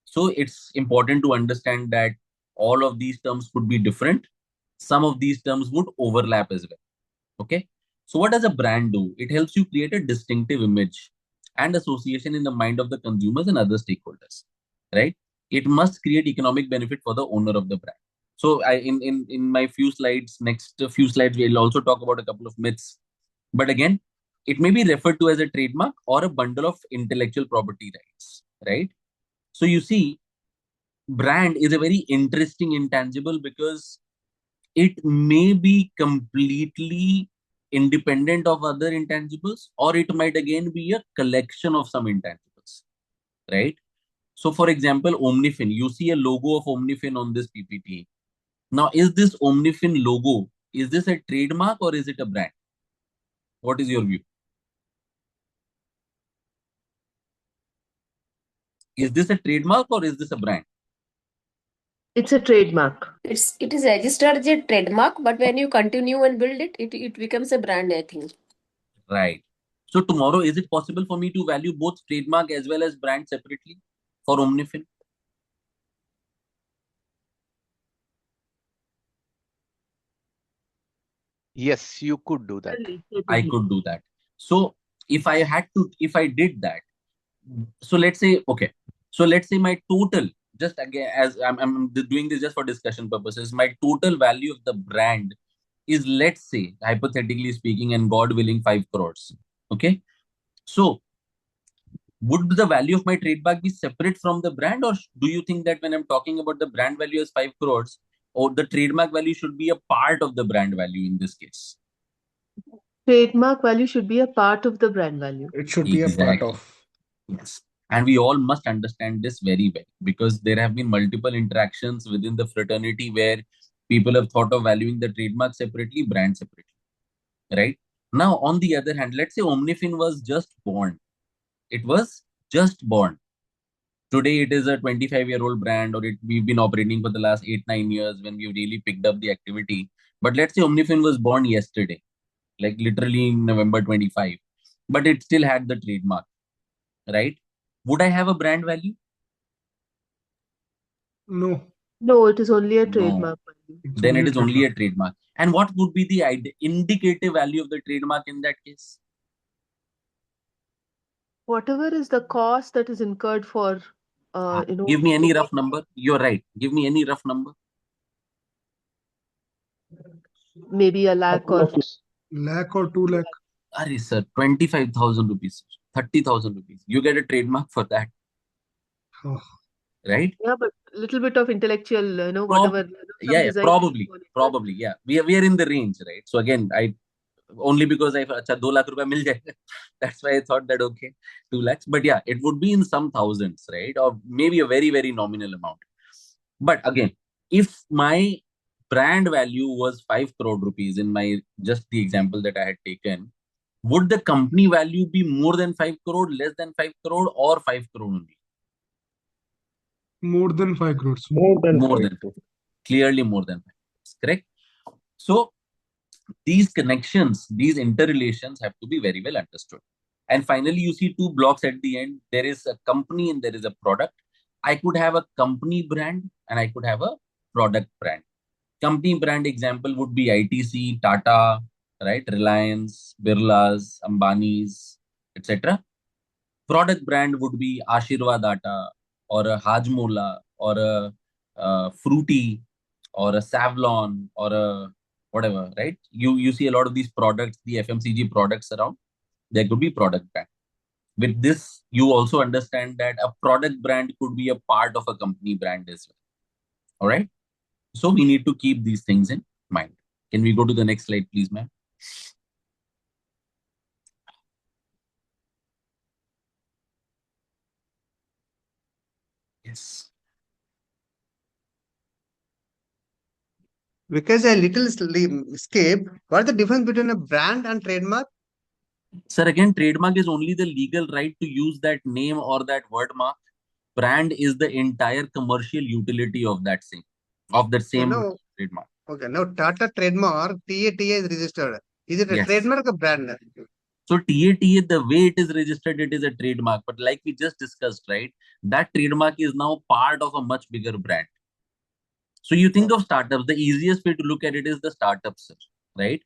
So it's important to understand that all of these terms could be different. Some of these terms would overlap as well. Okay. So what does a brand do? It helps you create a distinctive image and association in the mind of the consumers and other stakeholders, right? It must create economic benefit for the owner of the brand. So in my few slides, next few slides, we'll also talk about a couple of myths. But again, it may be referred to as a trademark or a bundle of intellectual property rights, right? So you see, brand is a very interesting intangible because it may be completely independent of other intangibles, or it might again be a collection of some intangibles, right? So for example, Omnifin, you see a logo of Omnifin on this PPT. Now, is this Omnifin logo, is this a trademark or is it a brand? What is your view? Is this a trademark or is this a brand? It's a trademark. It is registered as a trademark, but when you continue and build it, it becomes a brand, I think. Right. So tomorrow, is it possible for me to value both trademark as well as brand separately for Omnifin? Yes, you could do that. I could do that. So if I did that, so let's say, okay, so let's say my total, just again, as I'm doing this just for discussion purposes, my total value of the brand is, let's say, hypothetically speaking, and God willing, 5 crores. Okay. So would the value of my trademark be separate from the brand, or do you think that when I'm talking about the brand value as 5 crores, or the trademark value should be a part of the brand value in this case? Trademark value should be a part of the brand value. It should be a part Exactly. of. Yes. And we all must understand this very well, because there have been multiple interactions within the fraternity where people have thought of valuing the trademark separately, brand separately, right? Now, on the other hand, let's say Omnifin was just born. It was just born. Today, it is a 25-year-old brand, or we've been operating for the last 8-9 years when we really picked up the activity. But let's say Omnifin was born yesterday, like literally in November 25, but it still had the trademark, right? Would I have a brand value? No, No, it is only a No. trademark value. it's Then only it a is only a trademark. trademark. And what would be the indicative value of the trademark in that case? Whatever is the cost that is incurred for, Give me any rough number. You're right. Give me any rough number. maybe a lakh or Lakh or 2 lakh. Arey, sir, 25,000 rupees, 30,000 rupees. You get a trademark for that, Oh, right? yeah, but little bit of intellectual, Prob- whatever, some yeah, design. probably, yeah. We are in the range, right? So again, only because I acha 2 lakh rupees mil jayega. That's why I thought that okay, 2 lakhs. But yeah, it would be in some thousands, right? Or maybe a very, very nominal amount. But again, if my brand value was 5 crore rupees in my just the example that I had taken, would the company value be more than 5 crore, less than 5 crore, or 5 crore only? More than 5 crores. More than 5 crore. Clearly more than 5 crores. Correct? So these connections, these interrelations have to be very well understood. And finally, you see two blocks at the end. There is a company and there is a product. I could have a company brand and I could have a product brand. Company brand example would be ITC, Tata, right? Reliance, Birlas, Ambani's, etc. Product brand would be Ashirwad Atta or a Hajmola or a Fruity or a Savlon or a whatever, right? You see a lot of these products, the FMCG products around. There could be product brand. With this, you also understand that a product brand could be a part of a company brand as well. All right. So we need to keep these things in mind. Can we go to the next slide, please, ma'am? Yes. Because a little escape, what is the difference between a brand and trademark? Sir, again, trademark is only the legal right to use that name or that word mark. Brand is the entire commercial utility of that same, of the same trademark. Okay, now Tata trademark, TATA is registered. Is it a Yes. trademark or brand? So TATA, the way it is registered, it is a trademark. But like we just discussed, right, that trademark is now part of a much bigger brand. So you think of startups, the easiest way to look at it is the startups, sir, right?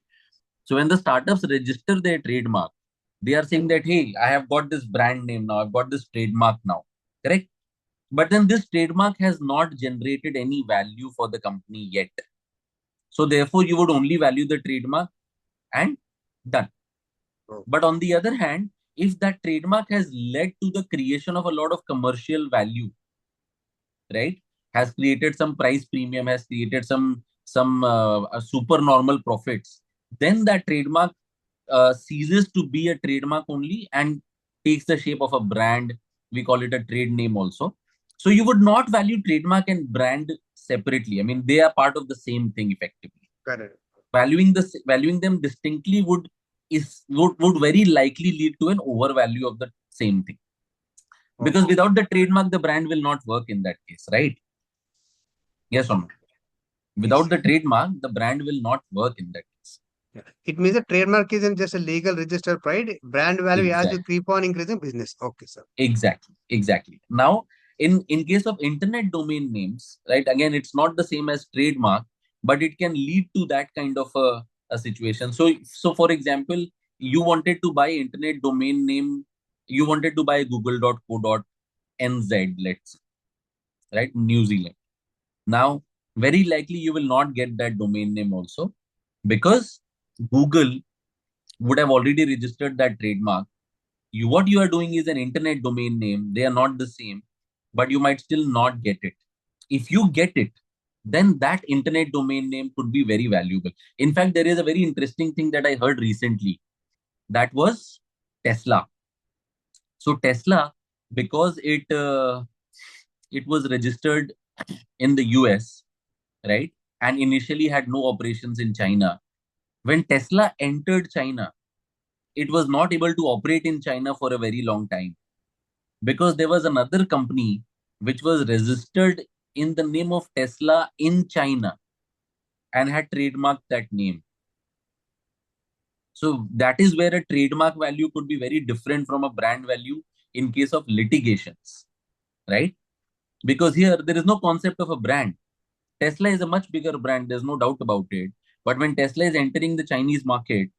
So when the startups register their trademark, they are saying that, hey, I have got this brand name now, I've got this trademark now, correct? But then this trademark has not generated any value for the company yet. So therefore, you would only value the trademark and done. But on the other hand, if that trademark has led to the creation of a lot of commercial value, right, has created some price premium, has created some super normal profits, then that trademark ceases to be a trademark only and takes the shape of a brand. We call it a trade name also. So you would not value trademark and brand separately. I mean, they are part of the same thing effectively. Correct. Valuing them distinctly would very likely lead to an overvalue of the same thing. Because without the trademark, the brand will not work in that case, right? Yes or no? Without the trademark, the brand will not work in that case. It means a trademark isn't just a legal registered pride. Brand value has to keep on increasing business. Okay, sir. Exactly. Now, in case of internet domain names, right? Again, it's not the same as trademark, but it can lead to that kind of a situation. So for example, you wanted to buy internet domain name, you wanted to buy google.co.nz, let's say, right? New Zealand. Now, very likely you will not get that domain name also because Google would have already registered that trademark. What you are doing is an internet domain name. They are not the same, but you might still not get it. If you get it, then that internet domain name could be very valuable. In fact, there is a very interesting thing that I heard recently. That was Tesla. So Tesla, because it was registered in the US, right, and initially had no operations in China. When Tesla entered China, it was not able to operate in China for a very long time because there was another company which was registered in the name of Tesla in China and had trademarked that name. So that is where a trademark value could be very different from a brand value in case of litigations, right? Because here there is no concept of a brand. Tesla is a much bigger brand, there's no doubt about it. But when Tesla is entering the Chinese market,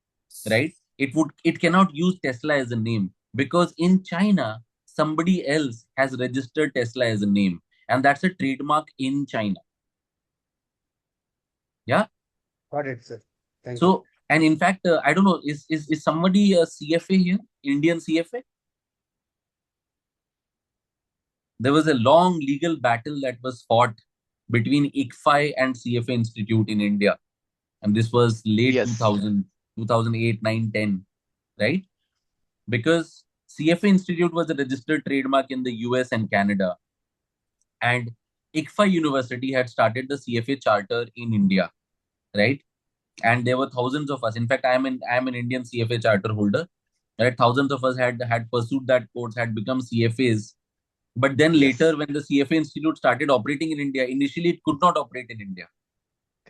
right, it cannot use Tesla as a name because in China, somebody else has registered Tesla as a name, and that's a trademark in China. Yeah. Got it, sir. Thank you. So, and in fact, I don't know, is somebody a CFA here, Indian CFA? There was a long legal battle that was fought between ICFI and CFA Institute in India. And this was late Yes. 2000, 2008, 9, 10, right? Because CFA Institute was a registered trademark in the US and Canada. And ICFA University had started the CFA charter in India, right? And there were thousands of us. In fact, I am an Indian CFA charter holder. Right? Thousands of us had pursued that course, had become CFAs. But then Yes, later, when the CFA Institute started operating in India, initially it could not operate in India.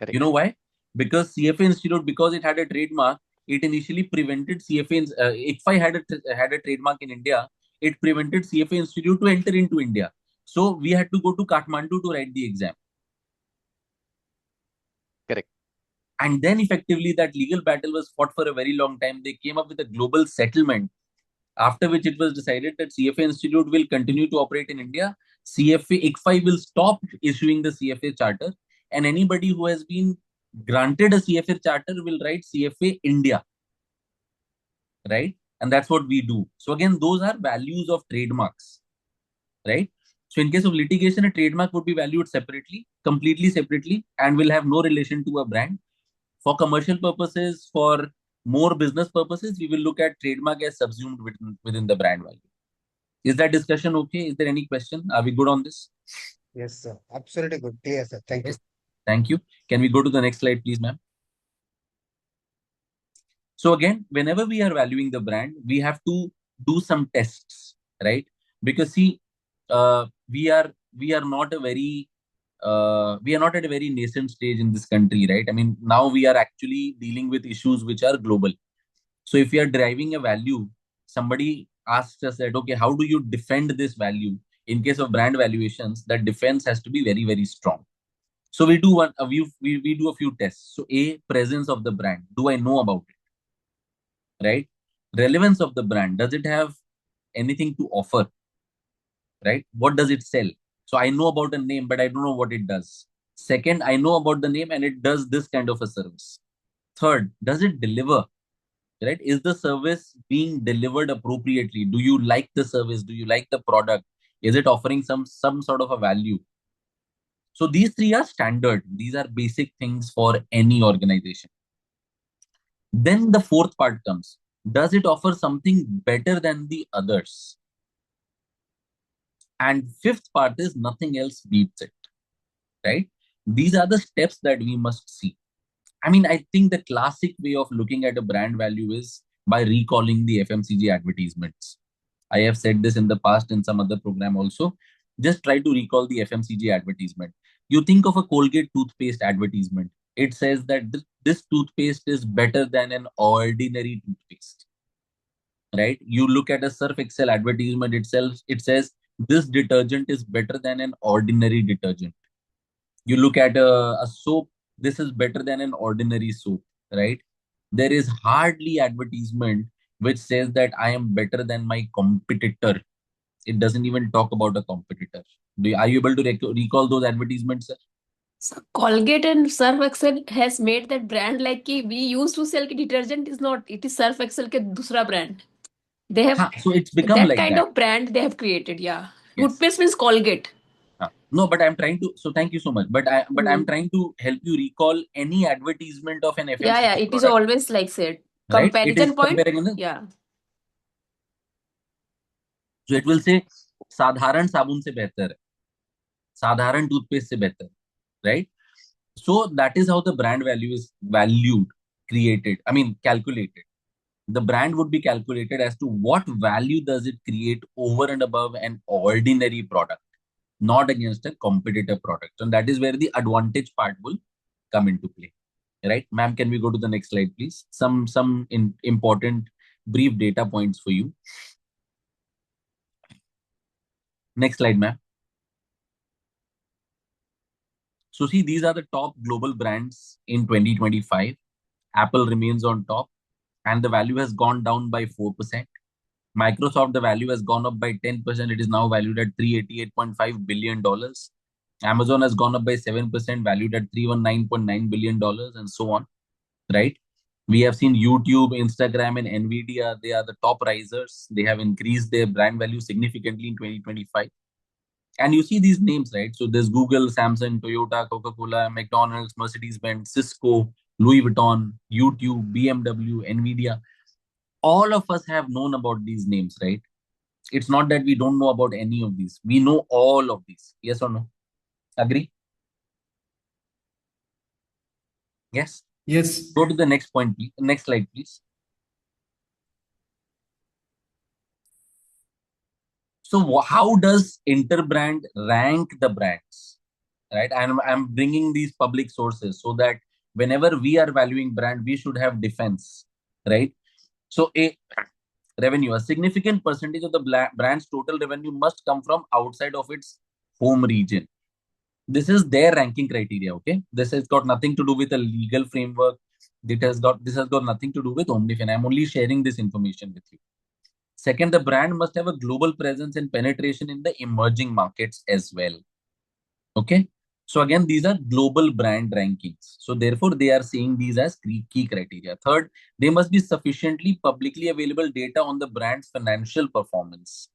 You correct. know why? Because CFA Institute, because it had a trademark, it initially prevented CFA. If I had a trademark in India, it prevented CFA Institute to enter into India. So we had to go to Kathmandu to write the exam. Correct. And then effectively that legal battle was fought for a very long time. They came up with a global settlement, after which it was decided that CFA Institute will continue to operate in India. CFA ICFI will stop issuing the CFA charter, and anybody who has been granted a CFA charter will write CFA India, right? And that's what we do. So again, those are values of trademarks, right? So in case of litigation, a trademark would be valued separately, completely separately, and will have no relation to a brand. For commercial purposes, for more business purposes, we will look at trademark as subsumed within the brand value. Is that discussion okay? Is there any question? Are we good on this? Yes, sir. Absolutely good. Clear, sir. Thank you. Thank you. Can we go to the next slide, please, ma'am? So again, whenever we are valuing the brand, we have to do some tests, right? Because see, we are not a very we are not at a very nascent stage in this country, right? I mean, now we are actually dealing with issues which are global. So if we are driving a value, somebody asks us that, okay, how do you defend this value? In case of brand valuations, that defense has to be very, very strong. So we do we do a few tests. So A, presence of the brand. Do I know about it? Right? Relevance of the brand. Does it have anything to offer? Right? What does it sell? So I know about a name, but I don't know what it does. Second, I know about the name and it does this kind of a service. Third, does it deliver? Right? Is the service being delivered appropriately? Do you like the service? Do you like the product? Is it offering some sort of a value? So these three are standard. These are basic things for any organization. Then the fourth part comes. Does it offer something better than the others? And fifth part is nothing else beats it. Right? These are the steps that we must see. I mean, I think the classic way of looking at a brand value is by recalling the FMCG advertisements. I have said this in the past in some other program also. Just try to recall the FMCG advertisement. You think of a Colgate toothpaste advertisement. It says that this toothpaste is better than an ordinary toothpaste, right? You look at a Surf Excel advertisement itself, it says this detergent is better than an ordinary detergent. You look at a soap, this is better than an ordinary soap, right? There is hardly advertisement which says that I am better than my competitor. It doesn't even talk about a competitor. Are you able to recall those advertisements, sir? So Colgate and Surf Excel has made that brand like कि we used to sell कि detergent is not, it is Surf Excel के दूसरा brand. They have So it's become that like kind that. of brand they have created. Yeah. Yes. Toothpaste means Colgate. No, but I'm trying to. So thank you so much. But I'm trying to help you recall any advertisement of an FMCG Yeah, it is product. always like said. Right? It is Comparison point. comparing. Yeah. So it will say साधारण साबुन से बेहतर है, साधारण toothpaste से बेहतर, right? So that is how the brand value is valued, created. I mean, calculated. The brand would be calculated as to what value does it create over and above an ordinary product, not against a competitor product. And that is where the advantage part will come into play. Right, ma'am? Can we go to the next slide, please? Some important brief data points for you. Next slide, ma'am. So see, these are the top global brands in 2025. Apple remains on top, and the value has gone down by 4%. Microsoft, the value has gone up by 10%. It is now valued at $388.5 billion. Amazon has gone up by 7%, valued at $319.9 billion, and so on. Right? We have seen YouTube, Instagram, and Nvidia. They are the top risers. They have increased their brand value significantly in 2025. And you see these names, right? So there's Google, Samsung, Toyota, Coca-Cola, McDonald's, Mercedes-Benz, Cisco, Louis Vuitton, YouTube, BMW, Nvidia. All of us have known about these names, right? It's not that we don't know about any of these. We know all of these. Yes or no? Agree? Yes. Yes. Go to the next point, please. Next slide, please. So how does Interbrand rank the brands? Right, I'm bringing these public sources so that whenever we are valuing brand, we should have defense, right? So a significant percentage of the brand's total revenue must come from outside of its home region. This is their ranking criteria. Okay, this has got nothing to do with a legal framework. This has got nothing to do with Omnifin. I'm only sharing this information with you. Second, the brand must have a global presence and penetration in the emerging markets as well. Okay. So again, these are global brand rankings. So therefore, they are seeing these as key criteria. Third, they must be sufficiently publicly available data on the brand's financial performance.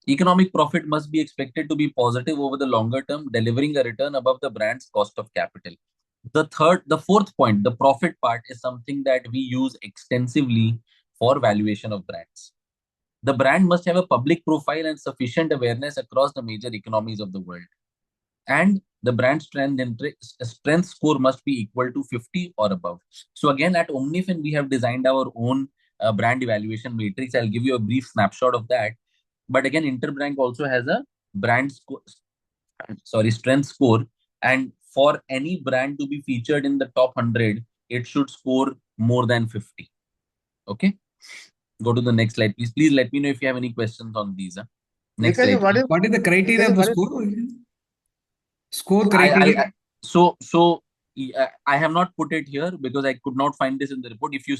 Economic profit must be expected to be positive over the longer term, delivering a return above the brand's cost of capital. The fourth point, the profit part, is something that we use extensively for valuation of brands. The brand must have a public profile and sufficient awareness across the major economies of the world. And the brand strength score must be equal to 50 or above. So again, at Omnifin, we have designed our own brand evaluation matrix. I'll give you a brief snapshot of that. But again, Interbrand also has a strength score. And for any brand to be featured in the top 100, it should score more than 50. Okay. Go to the next slide, please. Please let me know if you have any questions on these. Next Vikash, slide. What is the criteria of the score? Score I criteria? I have not put it here because I could not find this in the report. If you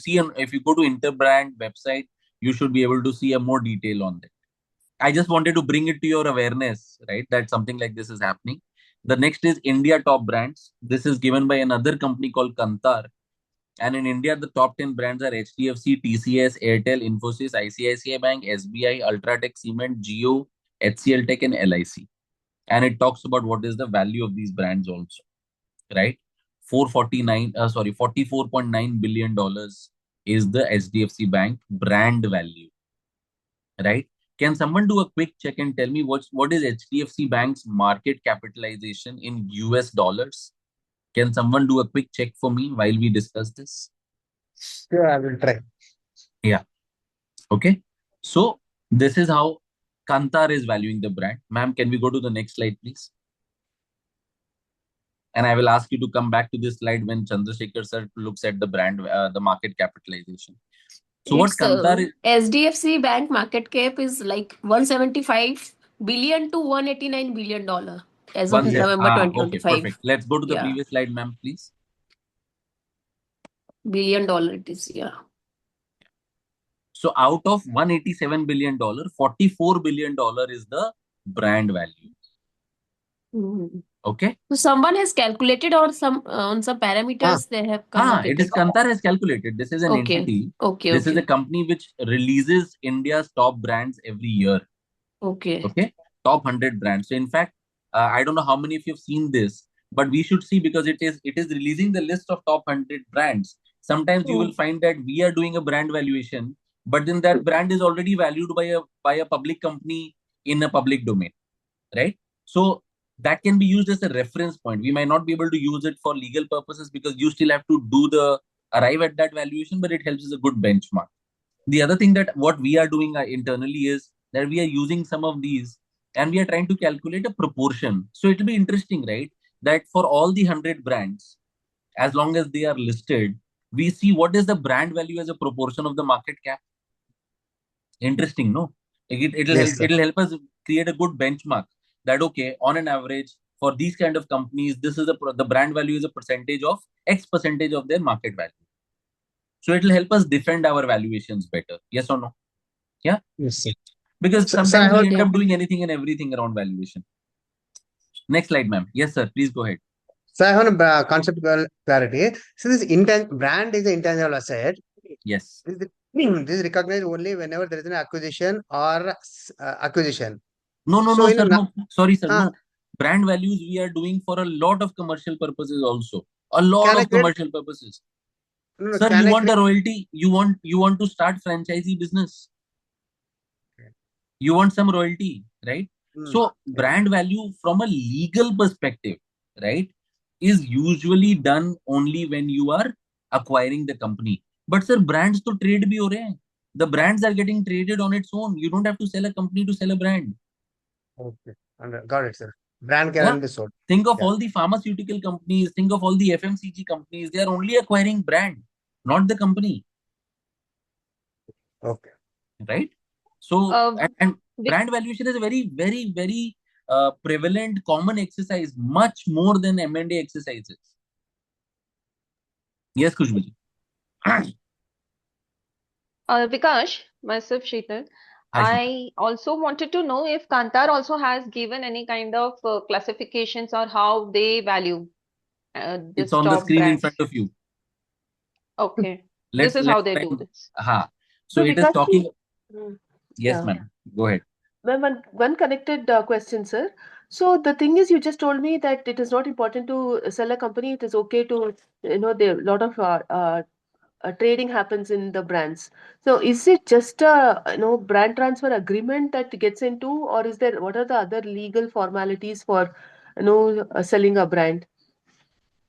go to Interbrand website, you should be able to see a more detail on that. I just wanted to bring it to your awareness, right? That something like this is happening. The next is India top brands. This is given by another company called Kantar. And in India, the top 10 brands are HDFC, TCS, Airtel, Infosys, ICICI Bank, SBI, Ultratech, Cement, Geo, HCL Tech, and LIC. And it talks about what is the value of these brands also, right? 44.9 billion dollars is the HDFC Bank brand value, right? Can someone do a quick check and tell me what is HDFC Bank's market capitalization in US dollars? Can someone do a quick check for me while we discuss this? Sure, I will try. Yeah. Okay. So this is how Kantar is valuing the brand. Ma'am, can we go to the next slide, please? And I will ask you to come back to this slide when Chandrasekhar sir looks at the brand, the market capitalization. So what It's Kantar is, SDFC Bank market cap is like 175 billion to 189 billion dollar as of one Yes. second. November Okay, 2025. perfect. Let's go to the Yeah, previous slide, ma'am, please. billion dollar it is. Yeah. So out of $187 billion, $44 billion is the brand value. Mhm. Okay. So someone has calculated or some on some parameters they have come up It with is it. Kantar has calculated. This is an Okay. entity. Okay. This is a Okay. company which releases India's top brands every year. Okay. Okay. Top 100 brands. So in fact, I don't know how many of you have seen this, but we should see because it is releasing the list of top 100 brands. Sometimes you will Mm. find that we are doing a brand valuation, but then that brand is already valued by a public company in a public domain, right? So that can be used as a reference point. We might not be able to use it for legal purposes because you still have to arrive at that valuation, but it helps as a good benchmark. The other thing that what we are doing internally is that we are using some of these and we are trying to calculate a proportion. So it will be interesting, right? That for all the 100 brands, as long as they are listed, we see what is the brand value as a proportion of the market cap. Interesting, no? Yes, sir. It'll help us create a good benchmark that okay, on an average for these kind of companies, this is the brand value is a percentage of X percentage of their market value. So it will help us defend our valuations better. Yes or no? Yeah. Yes, sir. Because So I sometimes we have end Yeah. up doing anything and everything around valuation. Next slide, ma'am. Yes, sir. Please go ahead. so I have a conceptual clarity. So this brand is an intangible asset. Yes. This is recognized only whenever there is an acquisition or acquisition. No, So sir. No. Sorry, sir. uh, No. Brand values we are doing for a lot of commercial purposes also. A lot can I of create? commercial purposes. No, Sir, can you I want create? a royalty? You want to start franchisee business. You want some royalty, right? So brand value from a legal perspective, right, is usually done only when you are acquiring the company. But sir, brands to trade bhi ho rahe hain. The brands are getting traded on its own. You don't have to sell a company to sell a brand. Okay. Got it, sir. Brand Yeah. can be sold. Think of Yeah. all the pharmaceutical companies, think of all the FMCG companies. They are only acquiring brand, not the company, Okay. right? So, and Vic- brand valuation is a very, very, very prevalent, common exercise, much more than M&A exercises. Yes, Khushbu ji. Vikash, myself Sheetal, Hi, Sheetal. I also wanted to know if Kantar also has given any kind of classifications or how they value It's this on the top screen in brands. front of you. Okay, this Let's is let's how they try. do this. So So it is Vikas, talking. Yes, yeah. ma'am. Go ahead. One connected question, sir. So the thing is, you just told me that it is not important to sell a company. It is okay to, there a lot of trading happens in the brands. So is it just a brand transfer agreement that gets into, or is there what are the other legal formalities for selling a brand?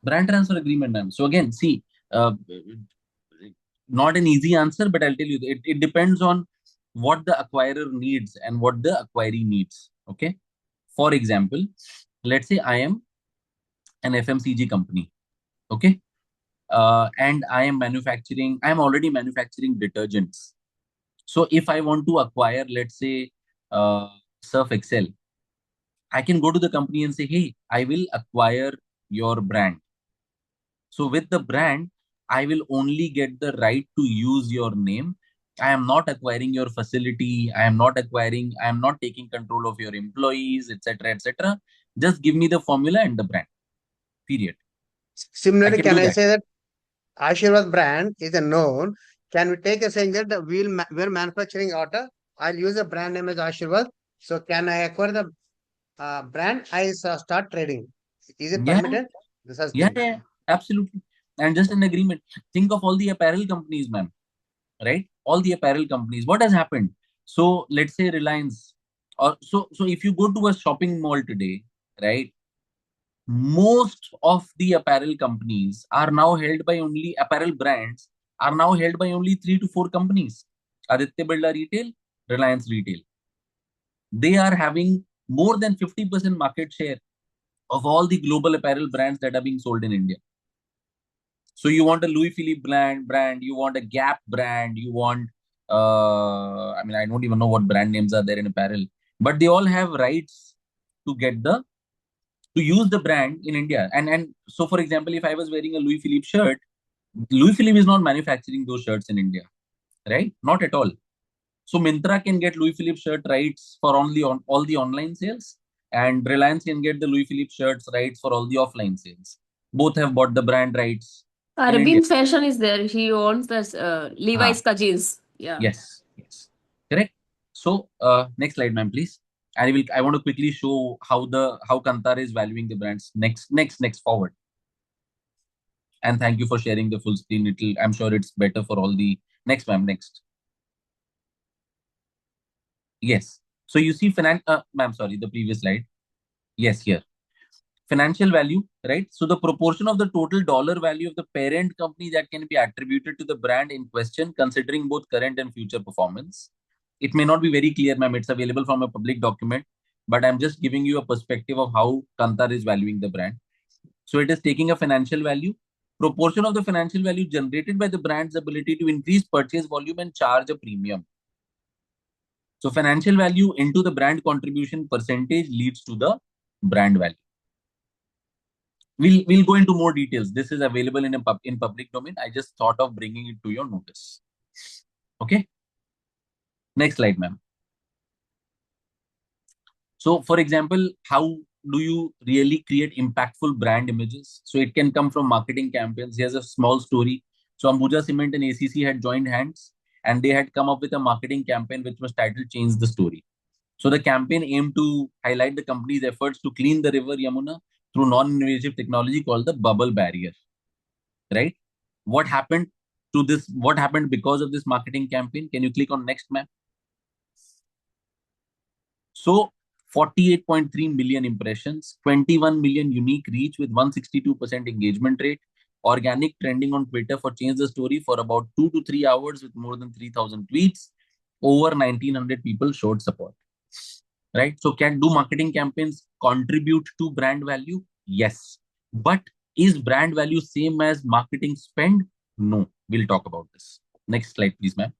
Brand transfer agreement, ma'am. So again, see, uh, not an easy answer, but I'll tell you, it depends on what the acquirer needs and what the acquiree needs. Okay. For example, let's say I am an FMCG company. Okay. And I am already manufacturing detergents. So if I want to acquire, let's say, Surf Excel, I can go to the company and say, hey, I will acquire your brand. So with the brand, I will only get the right to use your name. I am not acquiring your facility. I am not taking control of your employees, etc., etc. Just give me the formula and the brand. Period. I Similarly, can can do I that. say that Ashirvad brand is a known? Can we take a saying that we're manufacturing auto? I'll use a brand name as Ashirvad. So can I acquire the brand? Start trading. Is it Yeah, permitted? This is yeah, thing. yeah, absolutely. And just an agreement. Think of all the apparel companies, ma'am. Right? All the apparel companies. What has happened? So let's say Reliance, or so if you go to a shopping mall today, right? Most of the apparel companies are now held by only apparel brands are now held by only 3 to 4 companies. Aditya Birla Retail, Reliance Retail. They are having more than 50% market share of all the global apparel brands that are being sold in India. So you want a Louis Philippe brand, you want a Gap brand, you want I mean, I don't even know what brand names are there in apparel, but they all have rights to get the to use the brand in India. And so, for example, if I was wearing a Louis Philippe shirt, Louis Philippe is not manufacturing those shirts in India, right? Not at all. So Myntra can get Louis Philippe shirt rights for only on all the online sales, and Reliance can get the Louis Philippe shirts rights for all the offline sales. Both have bought the brand rights in India. Arvind Fashion is there. He owns this Ah, Levi's ka jeans. Yeah. yes, yes, correct. So next slide, ma'am, please. I want to quickly show how Kantar is valuing the brands. Next forward. And thank you for sharing the full screen. I'm sure it's better for all the next, ma'am. Next. Yes. So you see ma'am, sorry, the previous slide. Yes, here. Financial value, right? So the proportion of the total dollar value of the parent company that can be attributed to the brand in question, considering both current and future performance. It may not be very clear, ma'am. It's available from a public document, but I'm just giving you a perspective of how Kantar is valuing the brand. So it is taking a financial value, proportion of the financial value generated by the brand's ability to increase purchase volume and charge a premium. So financial value into the brand contribution percentage leads to the brand value. We'll go into more details. This is available in public domain. I just thought of bringing it to your notice. Okay. Next slide, ma'am. So, for example, how do you really create impactful brand images? So it can come from marketing campaigns. Here's a small story. So Ambuja Cement and ACC had joined hands, and they had come up with a marketing campaign which was titled "Change the Story." So the campaign aimed to highlight the company's efforts to clean the river Yamuna through non-invasive technology called the bubble barrier. Right? What happened to this? What happened because of this marketing campaign? Can you click on next, ma'am? So 48.3 million impressions, 21 million unique reach with 162% engagement rate, organic trending on Twitter for Change the Story for about 2 to 3 hours with more than 3,000 tweets. Over 1,900 people showed support. Right? So can do marketing campaigns contribute to brand value? Yes. But is brand value same as marketing spend? No. We'll talk about this. Next slide, please, ma'am.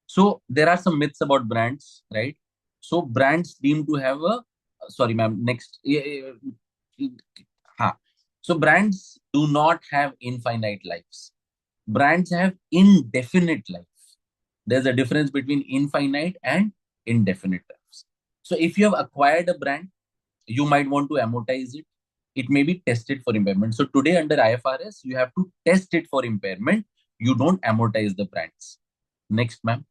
So there are some myths about brands, right? So brands deemed to have a, sorry, ma'am, next. So brands do not have infinite lives. Brands have indefinite life. There's a difference between infinite and indefinite lives. So if you have acquired a brand, you might want to amortize it. It may be tested for impairment. So today under IFRS, you have to test it for impairment. You don't amortize the brands. Next, ma'am.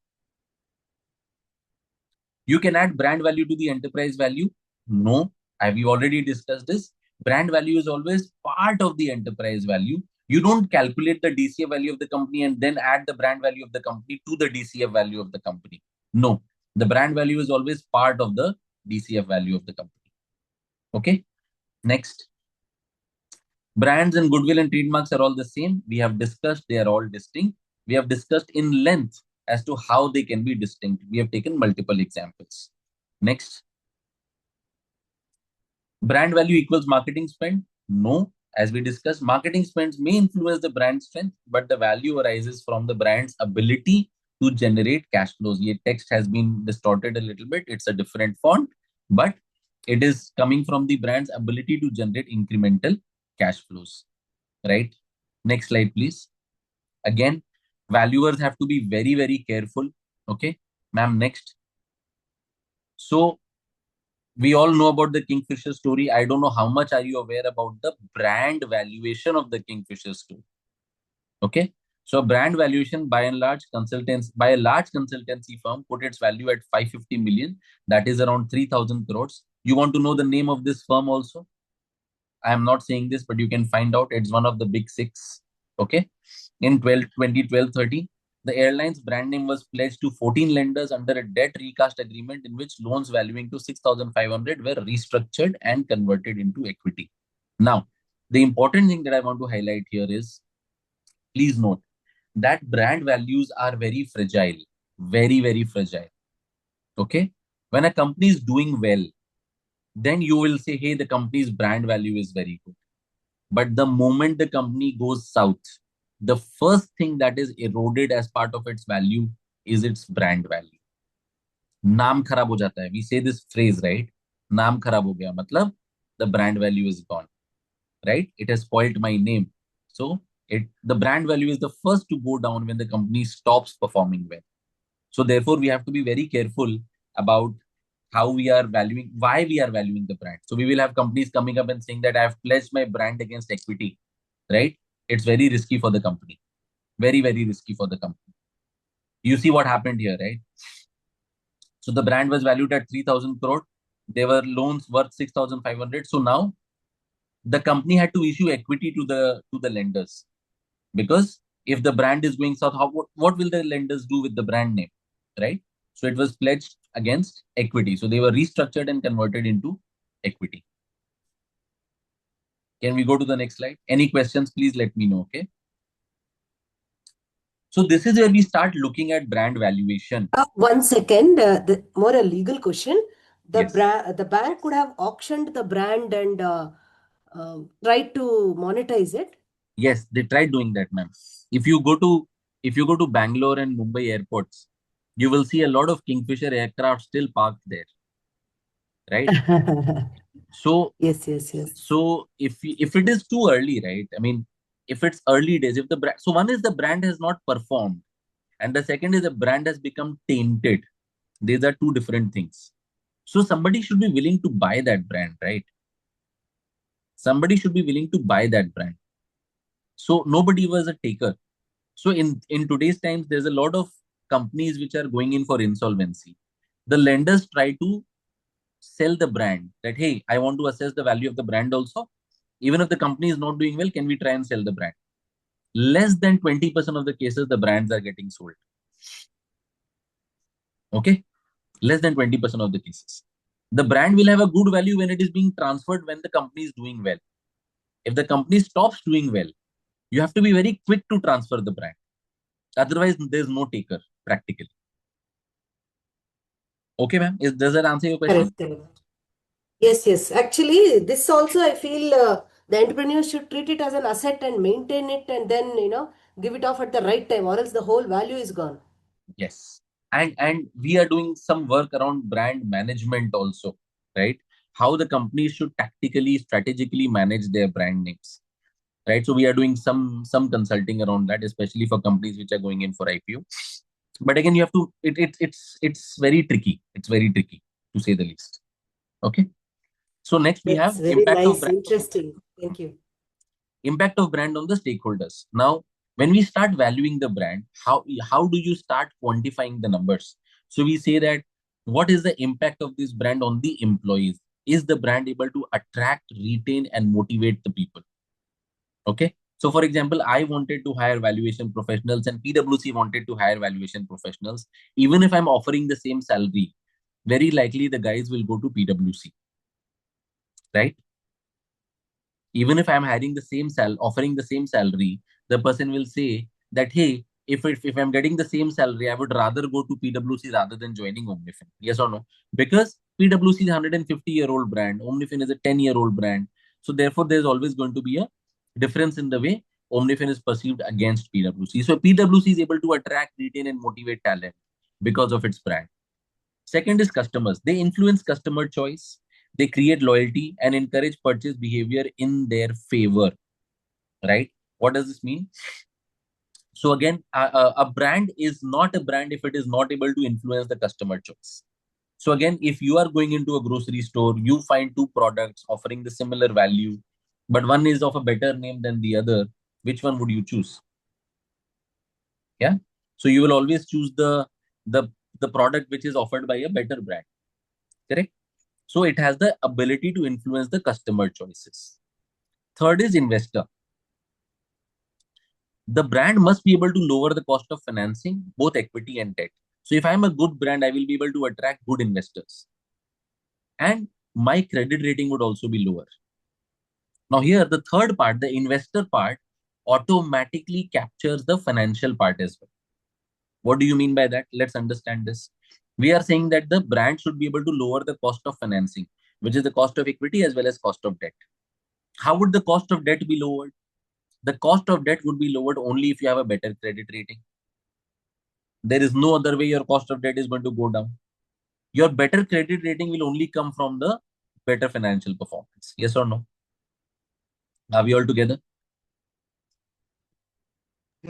You can add brand value to the enterprise value. No, have you already discussed this? Brand value is always part of the enterprise value. You don't calculate the DCF value of the company and then add the brand value of the company to the DCF value of the company. No, the brand value is always part of the DCF value of the company. Okay, next. Brands and goodwill and trademarks are all the same. We have discussed they are all distinct. We have discussed in length as to how they can be distinct. We have taken multiple examples. Next. Brand value equals marketing spend? No. As we discussed, marketing spends may influence the brand strength, but the value arises from the brand's ability to generate cash flows. Ye text has been distorted a little bit. It's a different font, but it is coming from the brand's ability to generate incremental cash flows, right? Next slide, please. Again, valuers have to be very, very careful. Okay, ma'am, next. So we all know about the Kingfisher story. I don't know how much are you aware about the brand valuation of the Kingfisher story. Okay. So brand valuation by a large consultancy firm put its value at 550 million. That is around 3,000 crores. You want to know the name of this firm also? I am not saying this, but you can find out. It's one of the big six. Okay. In 2012-13, the airline's brand name was pledged to 14 lenders under a debt recast agreement in which loans valuing to 6,500 were restructured and converted into equity. Now, the important thing that I want to highlight here is, please note that brand values are very fragile, very, very fragile. Okay. When a company is doing well, then you will say, hey, the company's brand value is very good. But the moment the company goes south, the first thing that is eroded as part of its value is its brand value. नाम खराब हो जाता है. We say this phrase, right? नाम खराब हो गया. मतलब the brand value is gone, right? It has spoiled my name. So the brand value is the first to go down when the company stops performing well. So therefore, we have to be very careful about how we are valuing, why we are valuing the brand. So we will have companies coming up and saying that I have pledged my brand against equity, right? It's very risky for the company. Very, very risky for the company. You see what happened here, right? So the brand was valued at 3,000 crore. There were loans worth 6,500. So now the company had to issue equity to the lenders, because if the brand is going south, what will the lenders do with the brand name, right? So it was pledged against equity. So they were restructured and converted into equity. Can we go to the next slide? Any questions, please let me know, okay? So this is where we start looking at brand valuation. 1 second, more a legal question. Yes. The bank could have auctioned the brand and tried to monetize it. Yes, they tried doing that, ma'am. If you go to Bangalore and Mumbai airports, you will see a lot of Kingfisher aircraft still parked there, right? So yes. So if it is too early, right? I mean, if it's early days, if the brand, so one is the brand has not performed, and the second is the brand has become tainted. These are two different things. So somebody should be willing to buy that brand, right? Somebody should be willing to buy that brand. So nobody was a taker. So in today's times, there's a lot of companies which are going in for insolvency. The lenders try to sell the brand that, hey, I want to assess the value of the brand also. Even if the company is not doing well, can we try and sell the brand? Less than 20% of the cases, the brands are getting sold. Okay. Less than 20% of the cases. The brand will have a good value when it is being transferred when the company is doing well. If the company stops doing well, you have to be very quick to transfer the brand. Otherwise, there's no taker practically. Okay, ma'am. Does that answer your question? Correct. Yes, yes. Actually, this also I feel the entrepreneur should treat it as an asset and maintain it, and then give it off at the right time, or else the whole value is gone. Yes. And we are doing some work around brand management also, right? How the companies should tactically, strategically manage their brand names, right? So we are doing some consulting around that, especially for companies which are going in for IPO. But again, you have to. It's very tricky. It's very tricky to say the least. Okay. So next we That's have very impact of nice, brand. interesting. Thank you. Impact of brand on the stakeholders. Now, when we start valuing the brand, how do you start quantifying the numbers? So we say that what is the impact of this brand on the employees? Is the brand able to attract, retain, and motivate the people? Okay. So, for example, I wanted to hire valuation professionals and PwC wanted to hire valuation professionals. Even if I'm offering the same salary, very likely the guys will go to PwC, right? Even if I'm hiring the same offering the same salary, the person will say that, hey, if I'm getting the same salary, I would rather go to PwC rather than joining Omnifin. Yes or no? Because PwC is a 150-year-old brand, Omnifin is a 10-year-old brand. So therefore, there's always going to be a difference in the way Omnifin is perceived against PwC. So PwC is able to attract, retain, and motivate talent because of its brand. Second is customers. They influence customer choice. They create loyalty and encourage purchase behavior in their favor, right? What does this mean? So again, a brand is not a brand if it is not able to influence the customer choice. So again, if you are going into a grocery store, you find two products offering the similar value, but one is of a better name than the other, which one would you choose? Yeah. So you will always choose the the product which is offered by a better brand. Correct? So it has the ability to influence the customer choices. Third is investor. The brand must be able to lower the cost of financing, both equity and debt. So if I'm a good brand, I will be able to attract good investors. And my credit rating would also be lower. Now here, the third part, the investor part, automatically captures the financial part as well. What do you mean by that? Let's understand this. We are saying that the brand should be able to lower the cost of financing, which is the cost of equity as well as cost of debt. How would the cost of debt be lowered? The cost of debt would be lowered only if you have a better credit rating. There is no other way your cost of debt is going to go down. Your better credit rating will only come from the better financial performance. Yes or no? Are we all together?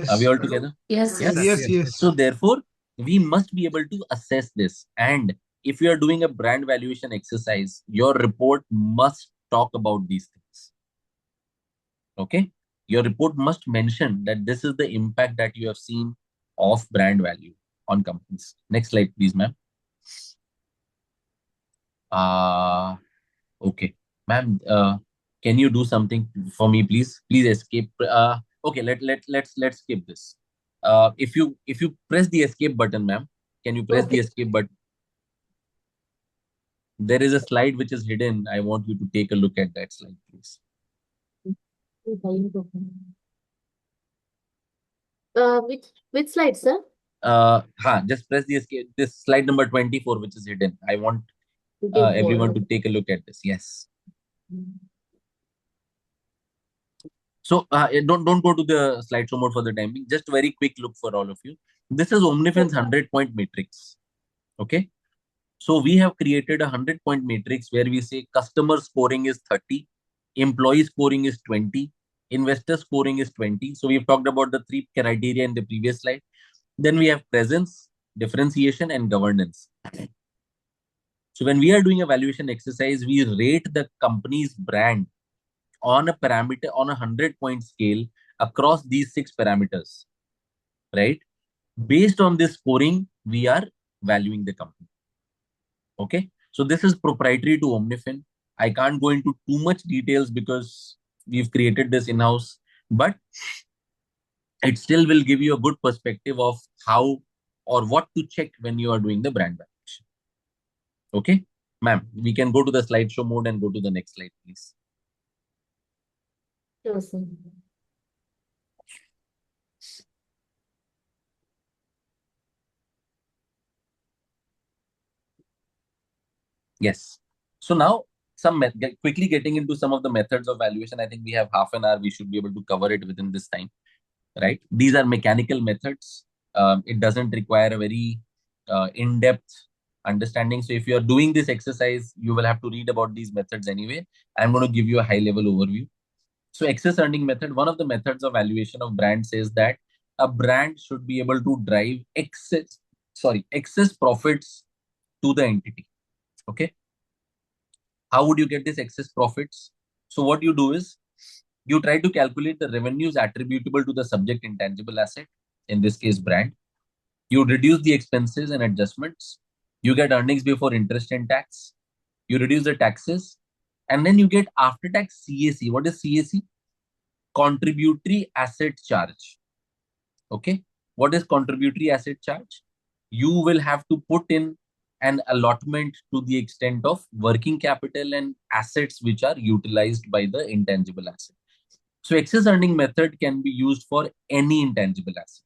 Are we all together? Yes, Yes. yes. Yes. So therefore, we must be able to assess this. And if you are doing a brand valuation exercise, your report must talk about these things. Okay? Your report must mention that this is the impact that you have seen of brand value on companies. Next slide, please, ma'am. Okay. Ma'am, can you do something for me, please? Please escape. Okay, let's skip this. If you press the escape button, ma'am, can you press the Okay. escape button? There is a slide which is hidden. I want you to take a look at that slide, please. Which slide, sir? Just press the escape. This slide number 24, which is hidden. I want everyone to take a look at this. Yes. So don't go to the slideshow mode for the time being. Just very quick look for all of you. This is Omnifin's 100-point matrix. Okay. So we have created a 100-point matrix where we say customer scoring is 30, employee scoring is 20, investor scoring is 20. So we've talked about the three criteria in the previous slide. Then we have presence, differentiation, and governance. So when we are doing a valuation exercise, we rate the company's brand on a parameter on a 100-point scale across these 6 parameters, right? Based on this scoring, we are valuing the company. Okay. So this is proprietary to Omnifin. I can't go into too much details because we've created this in-house, but it still will give you a good perspective of how or what to check when you are doing the brand valuation. Okay, ma'am, we can go to the slideshow mode and go to the next slide, please. Sure, sir. Yes. So now quickly getting into some of the methods of valuation. I think we have half an hour. We should be able to cover it within this time, right? These are mechanical methods. It doesn't require a very in-depth understanding. So if you are doing this exercise, you will have to read about these methods anyway. I'm going to give you a high-level overview. So excess earning method, one of the methods of valuation of brand says that a brand should be able to drive excess profits to the entity. Okay. How would you get this excess profits? So what you do is you try to calculate the revenues attributable to the subject intangible asset, in this case brand. You reduce the expenses and adjustments. You get earnings before interest and tax. You reduce the taxes. And then you get after tax CAC. What is CAC? Contributory asset charge. Okay. What is contributory asset charge? You will have to put in an allotment to the extent of working capital and assets which are utilized by the intangible asset. So excess earning method can be used for any intangible asset.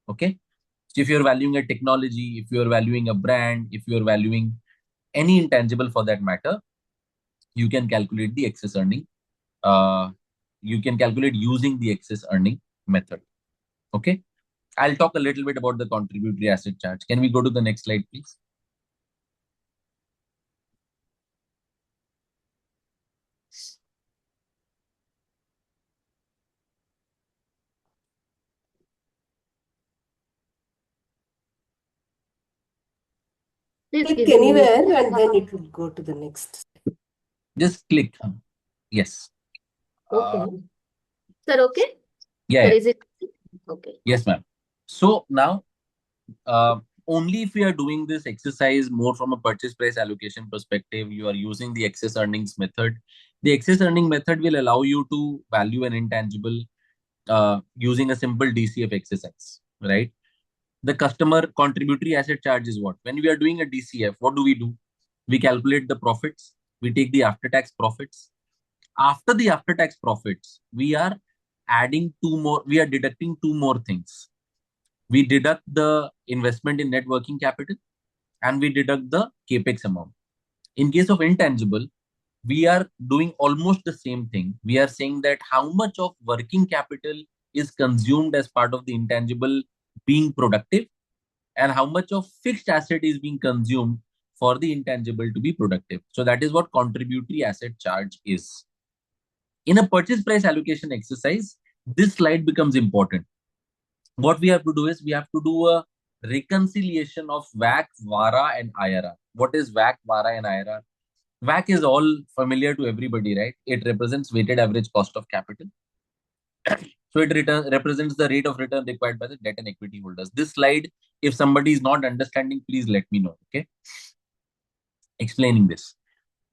Okay. So if you're valuing a technology, if you're valuing a brand, if you're valuing any intangible for that matter, you can calculate the excess earning. You can calculate using the excess earning method. Okay. I'll talk a little bit about the contributory asset charge. Can we go to the next slide, please? Please Click give me. anywhere and then it will go to the next. Just click. Yes. Okay. Sir, okay? Yeah. Sir, Yeah. is it okay? Yes, ma'am. So now, only if we are doing this exercise more from a purchase price allocation perspective, you are using the excess earnings method. The excess earning method will allow you to value an intangible using a simple DCF exercise, right? The customer contributory asset charge is what? When we are doing a DCF, what do? We calculate the profits. We take the after-tax profits. After the after-tax profits, we are deducting two more things. We deduct the investment in net working capital and we deduct the capex amount. In case of intangible, we are doing almost the same thing. We are saying that how much of working capital is consumed as part of the intangible being productive and how much of fixed asset is being consumed for the intangible to be productive. So that is what contributory asset charge is. In a purchase price allocation exercise, this slide becomes important. What we have to do is we have to do a reconciliation of WACC, VARA, and IRR. What is WACC, VARA, and IRR? WACC is all familiar to everybody, right? It represents weighted average cost of capital. So it represents the rate of return required by the debt and equity holders. This slide, if somebody is not understanding, please let me know. Okay. Explaining this.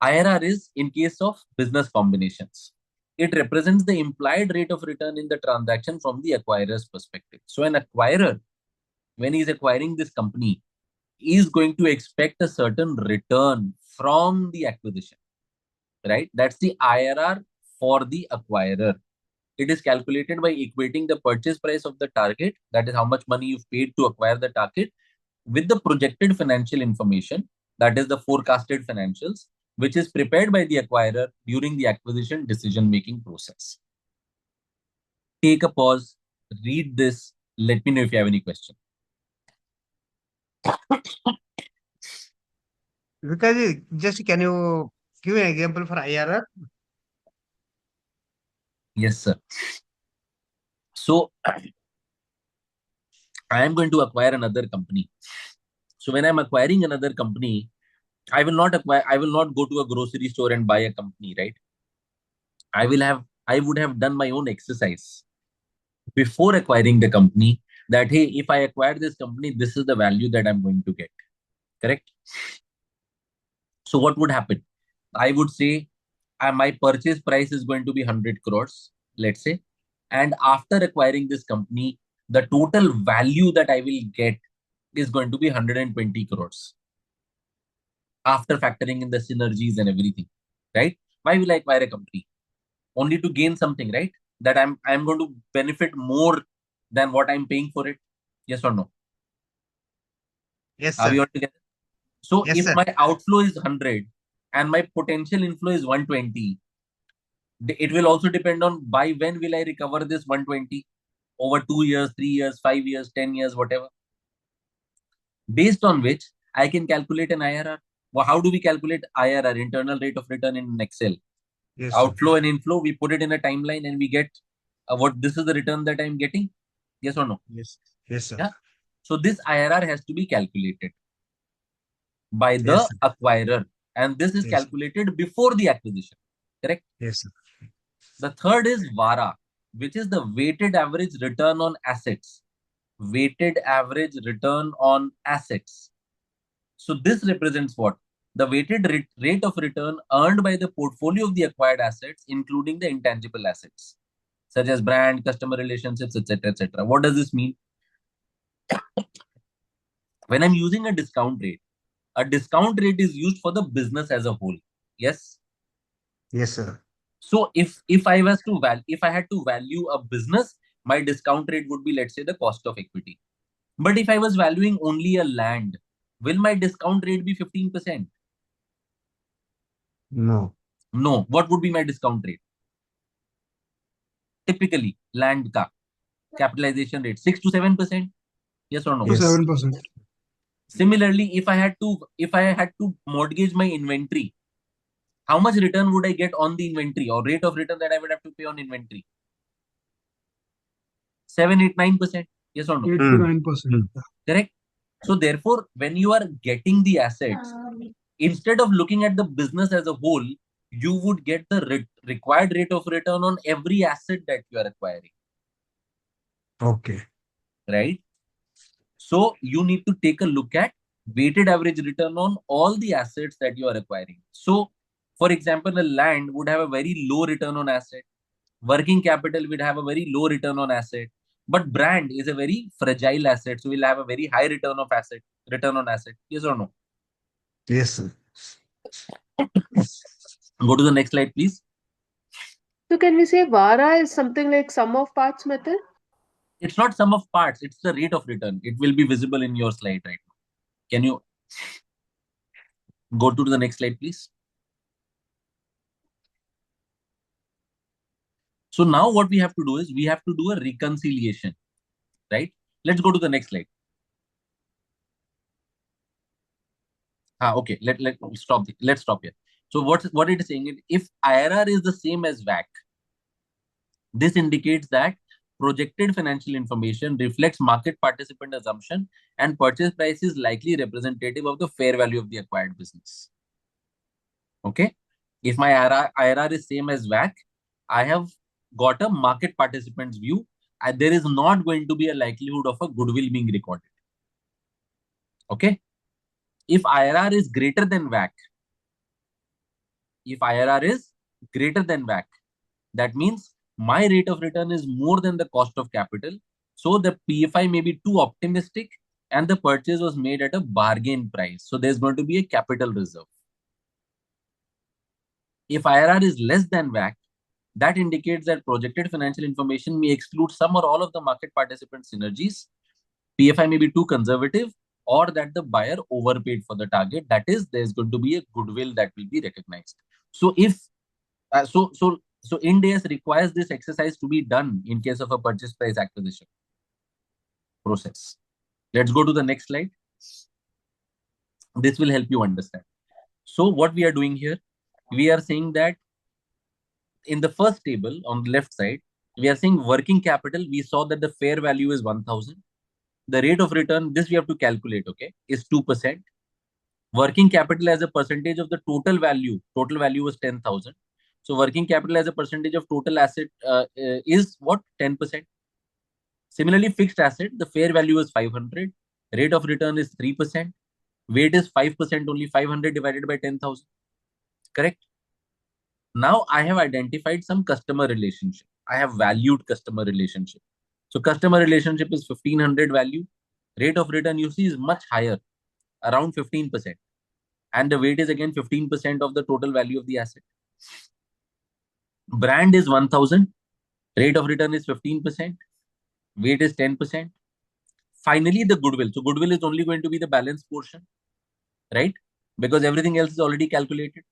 IRR is in case of business combinations. It represents the implied rate of return in the transaction from the acquirer's perspective. So an acquirer, when he's acquiring this company, is going to expect a certain return from the acquisition, right? That's the IRR for the acquirer. It is calculated by equating the purchase price of the target, that is how much money you've paid to acquire the target, with the projected financial information, that is the forecasted financials, which is prepared by the acquirer during the acquisition decision-making process. Take a pause, read this, let me know if you have any question. Vikash, just can you give an example for IRR? Yes, sir. So I am going to acquire another company. So when I'm acquiring another company, I will not go to a grocery store and buy a company, right? I would have done my own exercise before acquiring the company that, hey, if I acquire this company, this is the value that I'm going to get. Correct? So what would happen? I would say my purchase price is going to be 100 crores, let's say. And after acquiring this company, the total value that I will get is going to be 120 crores. after factoring in the synergies and everything, right? Why will I acquire a company? Only to gain something, right? That I'm going to benefit more than what I'm paying for it. Yes or no? Yes, Are we sir. all together? So Yes, if sir. my outflow is 100 and my potential inflow is 120, it will also depend on by when will I recover this 120, over 2 years, 3 years, 5 years, 10 years, whatever. Based on which I can calculate an IRR. Well, how do we calculate IRR, internal rate of return, in Excel? Yes, sir. Outflow and inflow, we put it in a timeline and we get what this is the return that I'm getting. Yes or no? Yes. Yes, sir. Yeah. So this IRR has to be calculated by the Yes, sir. acquirer, and this is Yes. calculated before the acquisition. Correct? Yes, sir. The third is VARA, which is the weighted average return on assets. Weighted average return on assets. So this represents what? The weighted rate of return earned by the portfolio of the acquired assets, including the intangible assets, such as brand, customer relationships, etc., etc. What does this mean? When I'm using a discount rate is used for the business as a whole. Yes. Yes, sir. So if I was to if I had to value a business, my discount rate would be, let's say, the cost of equity. But if I was valuing only a land, will my discount rate be 15%? No. No. What would be my discount rate? Typically, land ka capitalization rate 6 to 7%. Yes or no? To Yes. 7%. Similarly, if I had to mortgage my inventory, how much return would I get on the inventory, or rate of return that I would have to pay on inventory? 7, 8, 9%. Yes or no? 8 to 9%. Correct. So therefore, when you are getting the assets, instead of looking at the business as a whole, you would get the required rate of return on every asset that you are acquiring. Okay. Right? So you need to take a look at weighted average return on all the assets that you are acquiring. So, for example, a land would have a very low return on asset. Working capital would have a very low return on asset. But brand is a very fragile asset, so we'll have a very high return on asset. Yes or no? Yes, sir. Go to the next slide, please. So can we say VARA is something like sum of parts method? It's not sum of parts, it's the rate of return. It will be visible in your slide right now. Can you go to the next slide, please? So now what we have to do is we have to do a reconciliation, right? Let's go to the next slide. Okay, let's stop. Let's stop here. So what it is saying is, if IRR is the same as WACC, this indicates that projected financial information reflects market participant assumption and purchase price is likely representative of the fair value of the acquired business. Okay, if my IRR is same as WACC, I have got a market participant's view, and there is not going to be a likelihood of a goodwill being recorded. Okay, if IRR is greater than WACC, that means my rate of return is more than the cost of capital. So the PFI may be too optimistic and the purchase was made at a bargain price. So there's going to be a capital reserve. If IRR is less than WACC, that indicates that projected financial information may exclude some or all of the market participant synergies. PFI may be too conservative, or that the buyer overpaid for the target. That is, there's going to be a goodwill that will be recognized. So if so Ind AS requires this exercise to be done in case of a purchase price acquisition process. Let's go to the next slide. This will help you understand. So what we are doing here, we are saying that in the first table on the left side, we are saying working capital. We saw that the fair value is 1000. The rate of return, this we have to calculate, okay, is 2%. Working capital as a percentage of the total value was 10,000. So working capital as a percentage of total asset is what? 10%. Similarly, fixed asset, the fair value is 500. Rate of return is 3%. Weight is 5%, only 500 divided by 10,000. Correct? Now I have identified some customer relationship. I have valued customer relationship. So customer relationship is 1500 value. Rate of return you see is much higher, around 15%. and the weight is again 15% of the total value of the asset. Brand is 1000, rate of return is 15%, weight is 10%. Finally, the goodwill. So goodwill is only going to be the balance portion, right? Because everything else is already calculated.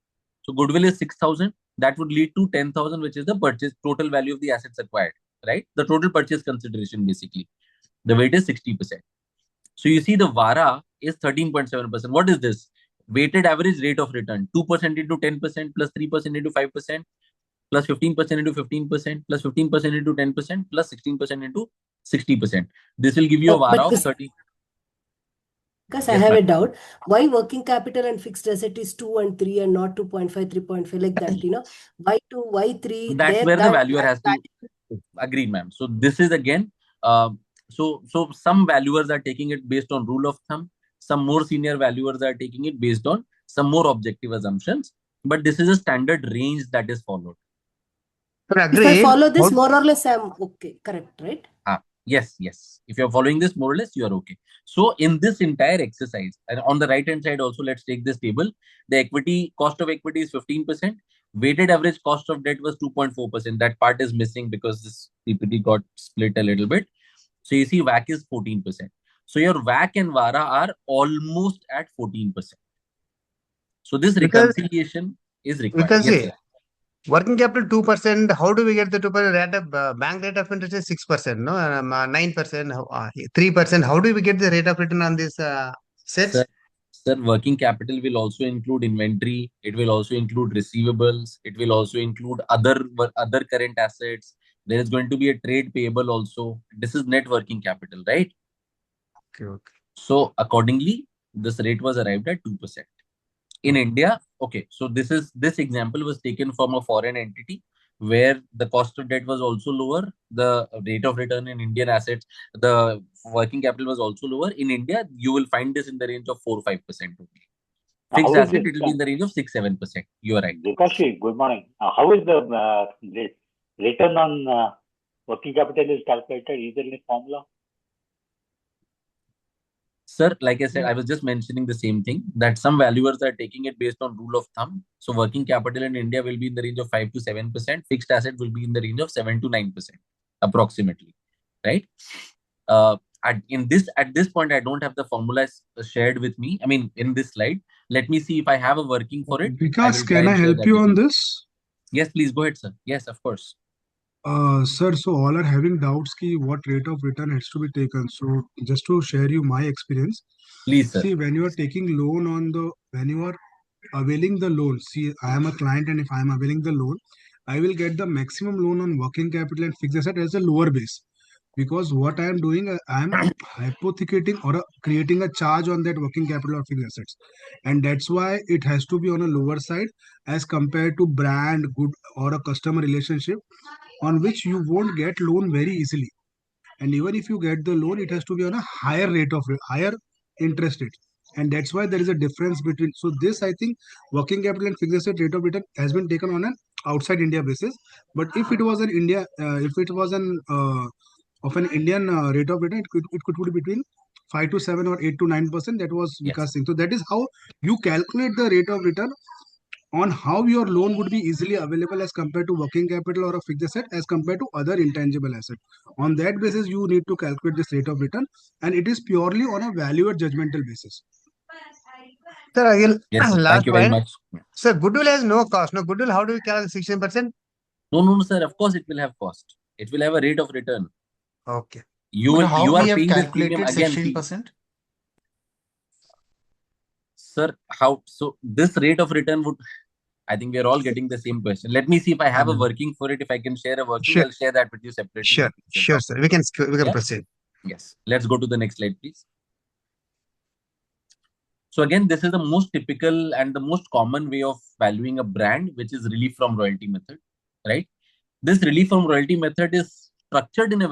So goodwill is 6000. That would lead to 10,000, which is the purchase total value of the assets acquired, right? The total purchase consideration, basically. The weight is 60%. So you see the VARA is 13.7%. What is this? Weighted average rate of return. 2% into 10% plus 3% into 5% plus 15% into 15% plus 15% into 10% plus 16% into 60%. This will give you a VARA of 30. Because Yes, I have ma'am. a doubt. Why working capital and fixed asset is 2 and 3 and not 2.5, 3.5 like that, Why 2, why 3? That's There, where the that valuer has to agree, ma'am. So this is again, so some valuers are taking it based on rule of thumb. Some more senior valuers are taking it based on some more objective assumptions. But this is a standard range that is followed. If I follow this, more or less, I'm okay. Correct, right? Yes. If you're following this more or less, you are okay. So in this entire exercise, and on the right hand side also, let's take this table. The equity cost of equity is 15%. Weighted average cost of debt was 2.4%. That part is missing because this PPT got split a little bit. So you see WACC is 14%. So your WACC and VARA are almost at 14%. So this reconciliation is required. Yes, sir. Working capital 2%. How do we get the 2% rate of bank rate of interest is 6%, no? 9%, 3%. How do we get the rate of return on these sets? Sir, working capital will also include inventory. It will also include receivables. It will also include other current assets. There is going to be a trade payable also. This is net working capital, right? Okay. So accordingly, this rate was arrived at 2%. In India, okay, so this example was taken from a foreign entity where the cost of debt was also lower, the rate of return in Indian assets, the working capital was also lower. In India, you will find this in the range of 4-5% only. Fixed asset, it will be in the range of 6-7%. You are right. Vikash, good morning. How is the return on working capital is calculated? Is there any formula? Sir, like I said, I was just mentioning the same thing, that some valuers are taking it based on rule of thumb. So working capital in India will be in the range of 5 to 7%. Fixed asset will be in the range of 7 to 9%, approximately, right? At this point, I don't have the formula shared with me. I mean, in this slide, let me see if I have a working for it. Vikas, can I help you on this? Yes, please go ahead, sir. Yes, of course. Sir, so all are having doubts ki what rate of return has to be taken. So just to share you my experience. Please, sir. See, when you are taking loan when you are availing the loan, see, I am a client and if I am availing the loan, I will get the maximum loan on working capital and fixed asset as a lower base. Because what I am doing, I am hypothecating or creating a charge on that working capital or fixed assets. And that's why it has to be on a lower side as compared to brand, good or a customer relationship on which you won't get loan very easily. And even if you get the loan, it has to be on a higher interest rate. And that's why there is a difference between. So this, I think, working capital and fixed asset rate of return has been taken on an outside India basis. But if it was an India, if it was an of an Indian rate of return, it could be between 5 to 7 or 8 to 9%. That was Vikas Singh. So that is how you calculate the rate of return on how your loan would be easily available as compared to working capital or a fixed asset as compared to other intangible asset. On that basis, you need to calculate this rate of return, and it is purely on a value or judgmental basis. Sir, again, yes, sir. last Thank you very much. Sir, goodwill has no cost. No goodwill, how do we calculate 16%? No, sir. Of course, it will have cost. It will have a rate of return. Okay. You are paying this premium again. 16%? Sir, how? So this rate of return would, I think we are all getting the same question. Let me see if I have a working for it. If I can share a working, Sure. I'll share that with you separately. Sure, sir. We can proceed. Yes. Let's go to the next slide, please. So again, this is the most typical and the most common way of valuing a brand, which is relief from royalty method, right? This relief from royalty method is structured in a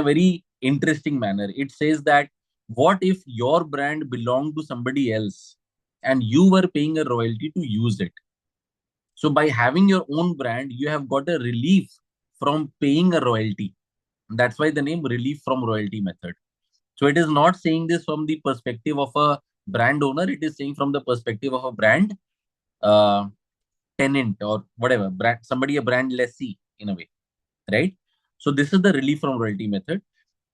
very interesting manner. It says that what if your brand belonged to somebody else and you were paying a royalty to use it? So by having your own brand, you have got a relief from paying a royalty. That's why the name relief from royalty method. So it is not saying this from the perspective of a brand owner, it is saying from the perspective of a brand uh, tenant or whatever, brand, somebody, a brand lessee in a way, right? So this is the relief from royalty method.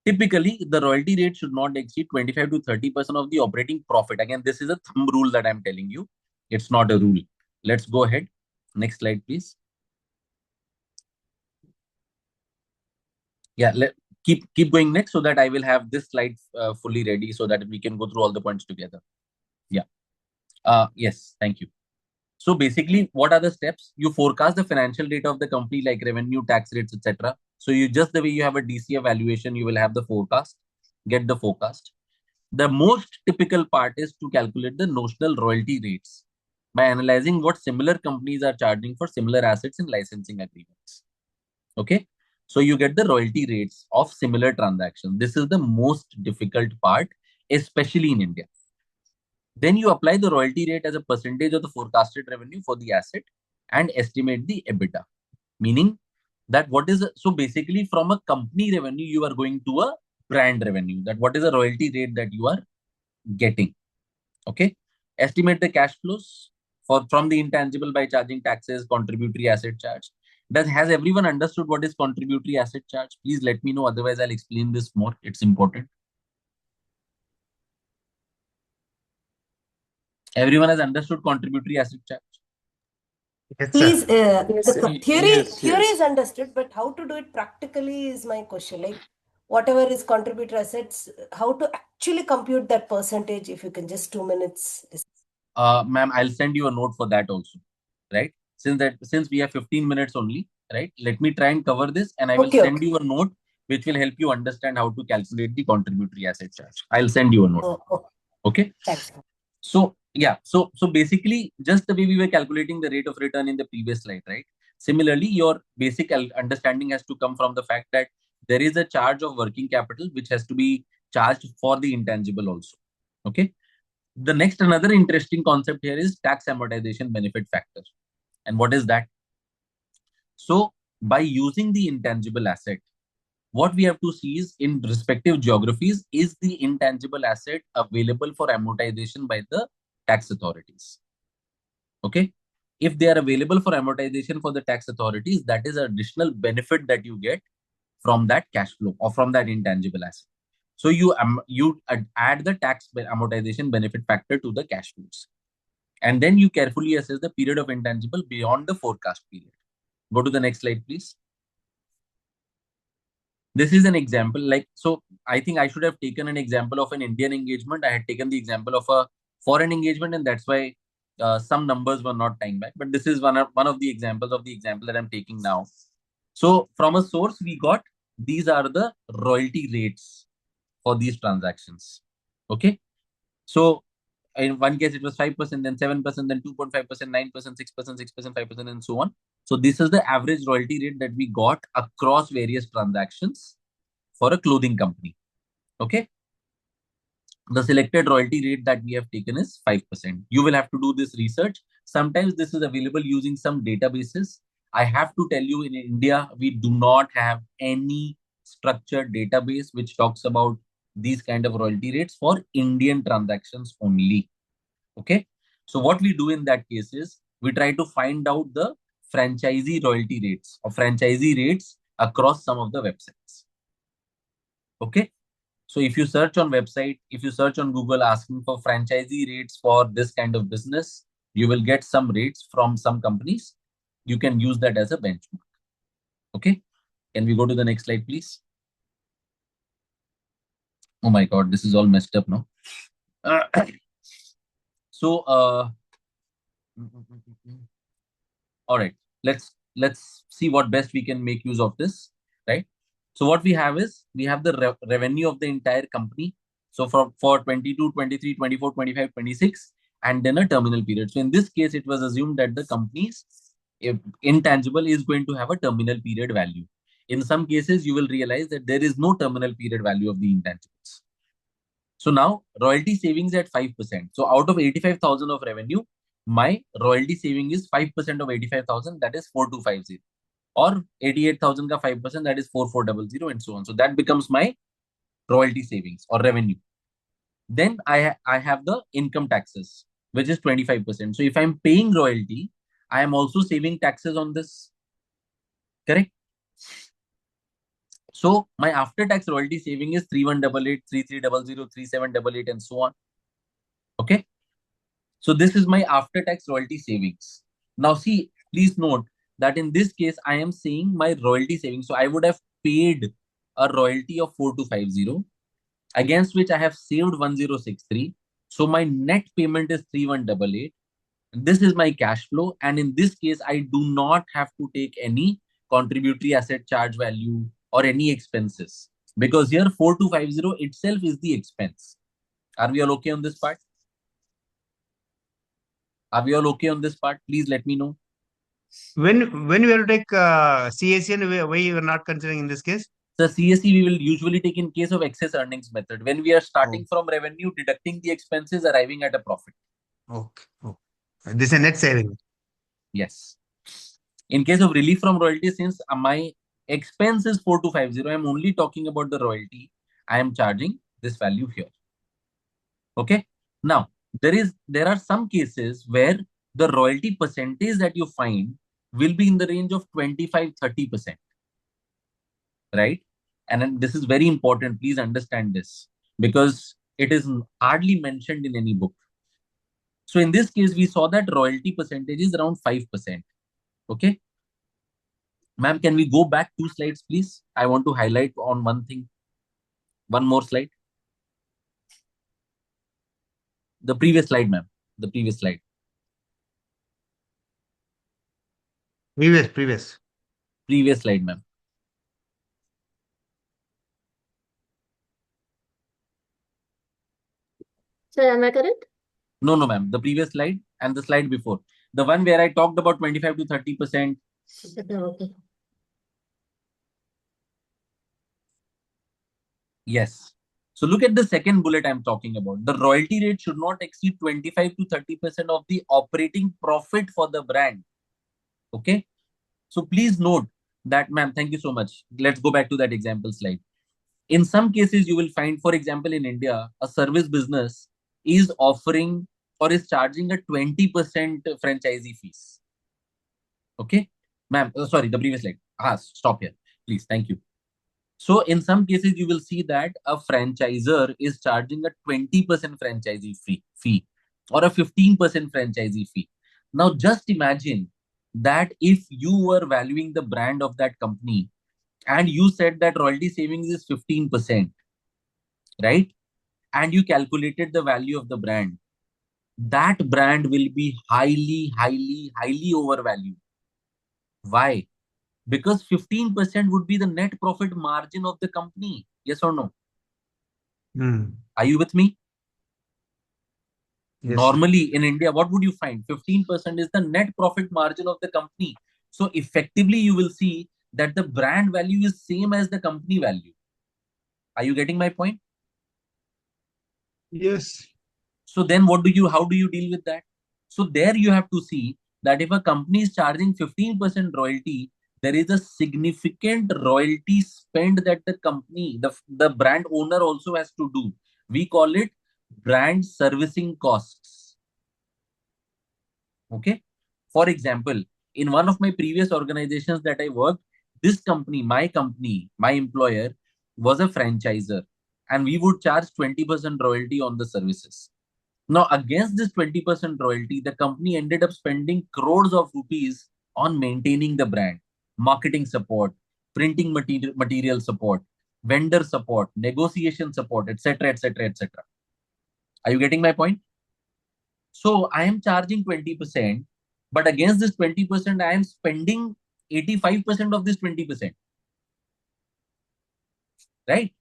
Typically, the royalty rate should not exceed 25 to 30% of the operating profit. Again, this is a thumb rule that I'm telling you. It's not a rule. Let's go ahead. Next slide, please. Yeah, keep going next so that I will have this slide fully ready so that we can go through all the points together. Yeah. Yes, thank you. So basically, what are the steps? You forecast the financial data of the company like revenue, tax rates, etc. So you just the way you have a DCF valuation, you will have the forecast, get the forecast. The most typical part is to calculate the notional royalty rates by analyzing what similar companies are charging for similar assets in licensing agreements. Okay. So you get the royalty rates of similar transactions. This is the most difficult part, especially in India. Then you apply the royalty rate as a percentage of the forecasted revenue for the asset and estimate the EBITDA. Meaning that what is, so basically from a company revenue, you are going to a brand revenue. That what is a royalty rate that you are getting. Okay. Estimate the cash flows from the intangible by charging taxes, contributory asset charge. Has everyone understood what is contributory asset charge? Please let me know. Otherwise, I'll explain this more. It's important. Everyone has understood contributory asset charge? Yes, Please, sir. the theory is understood, but how to do it practically is my question. Like whatever is contributor assets, how to actually compute that percentage? If you can just 2 minutes. Ma'am, I'll send you a note for that also, right? Since we have 15 minutes only, right? Let me try and cover this, and I will send you a note which will help you understand how to calculate the contributory asset charge. I'll send you a note. Okay. Thanks. So yeah, so basically just the way we were calculating the rate of return in the previous slide, right? Similarly, your basic understanding has to come from the fact that there is a charge of working capital which has to be charged for the intangible also. Okay. The next another interesting concept here is tax amortization benefit factor. And what is that? So by using the intangible asset, what we have to see is in respective geographies, is the intangible asset available for amortization by the tax authorities? Okay. If they are available for amortization for the tax authorities, that is an additional benefit that you get from that cash flow or from that intangible asset. So you add the tax amortization benefit factor to the cash flows. And then you carefully assess the period of intangible beyond the forecast period. Go to the next slide, please. This is an example. Like, so I think I should have taken an example of an Indian engagement. I had taken the example of a foreign engagement, and that's why some numbers were not tying back. But this is one of the examples of the example that I'm taking now. So from a source, we got these are the royalty rates for these transactions. Okay. So in one case, it was 5%, then 7%, then 2.5%, 9%, 6%, 6%, 5%, and so on. So this is the average royalty rate that we got across various transactions for a clothing company. Okay. The selected royalty rate that we have taken is 5%. You will have to do this research. Sometimes this is available using some databases. I have to tell you, in India, we do not have any structured database which talks about these kind of royalty rates for Indian transactions only. Okay. So what we do in that case is we try to find out the franchisee royalty rates or franchisee rates across some of the websites. Okay. So if you search on website, if you search on Google asking for franchisee rates for this kind of business, you will get some rates from some companies. You can use that as a benchmark. Okay. Can we go to the next slide, please? Oh my God, this is all messed up now. So, all right, let's see what best we can make use of this, right? So what we have is we have the revenue of the entire company. So for 22, 23, 24, 25, 26, and then a terminal period. So in this case, it was assumed that the company's intangible is going to have a terminal period value. In some cases, you will realize that there is no terminal period value of the intangibles. So now royalty savings at 5%. So out of 85,000 of revenue, my royalty saving is 5% of 85,000, that is 4250. Or 88,000 ka 5%, that is 4400, and so on. So that becomes my royalty savings or revenue. Then I have the income taxes, which is 25%. So if I'm paying royalty, I am also saving taxes on this. Correct? So my after-tax royalty saving is 3188, 3300, 3788, and so on. Okay. So this is my after-tax royalty savings. Now see, please note that in this case, I am saying my royalty savings. So I would have paid a royalty of 4250, against which I have saved 1063. So my net payment is 3188. This is my cash flow. And in this case, I do not have to take any contributory asset charge value or any expenses, because here 4250 itself is the expense. Are we all okay on this part? Are we all okay on this part? Please let me know. When we have to take CACN, why you are not considering in this case? The CAC we will usually take in case of excess earnings method, when we are starting from revenue, deducting the expenses, arriving at a profit. Okay. Oh. This is a net saving. Yes. In case of relief from royalty, since my expense is 4250, I am only talking about the royalty. I am charging this value here. Okay. Now, there are some cases where the royalty percentage that you find will be in the range of 25-30%. Right? And then this is very important. Please understand this, because it is hardly mentioned in any book. So in this case, we saw that royalty percentage is around 5%. Okay. Ma'am, can we go back 2 slides, please? I want to highlight on one thing. One more slide. The previous slide, ma'am. The previous slide. Previous. Previous slide, ma'am. Sir, am I correct? No, ma'am. The previous slide and the slide before. The one where I talked about 25-30%. Okay. Yes. So look at the second bullet I'm talking about. The royalty rate should not exceed 25-30% of the operating profit for the brand. Okay. So please note that, ma'am, thank you so much. Let's go back to that example slide. In some cases, you will find, for example, in India, a service business is offering or is charging a 20% franchisee fees. Okay. Ma'am, sorry, the previous slide. Stop here. Please. Thank you. So in some cases, you will see that a franchisor is charging a 20% franchisee fee or a 15% franchisee fee. Now, just imagine that if you were valuing the brand of that company and you said that royalty savings is 15%, right? And you calculated the value of the brand, that brand will be highly overvalued. Why? Because 15% would be the net profit margin of the company. Yes or no? Are you with me? Yes. Normally in India, what would you find? 15% is the net profit margin of the company. So effectively, you will see that the brand value is same as the company value. Are you getting my point? Yes. So then how do you deal with that? So there you have to see that if a company is charging 15% royalty, there is a significant royalty spend that the company, the brand owner also has to do. We call it brand servicing costs. Okay. For example, in one of my previous organizations that I worked, this company, my employer was a franchisor, and we would charge 20% royalty on the services. Now, against this 20% royalty, the company ended up spending crores of rupees on maintaining the brand, marketing support, printing material support, vendor support, negotiation support, etc., etc., etc. Are you getting my point? So I am charging 20%, but against this 20%, I am spending 85% of this 20%. Right?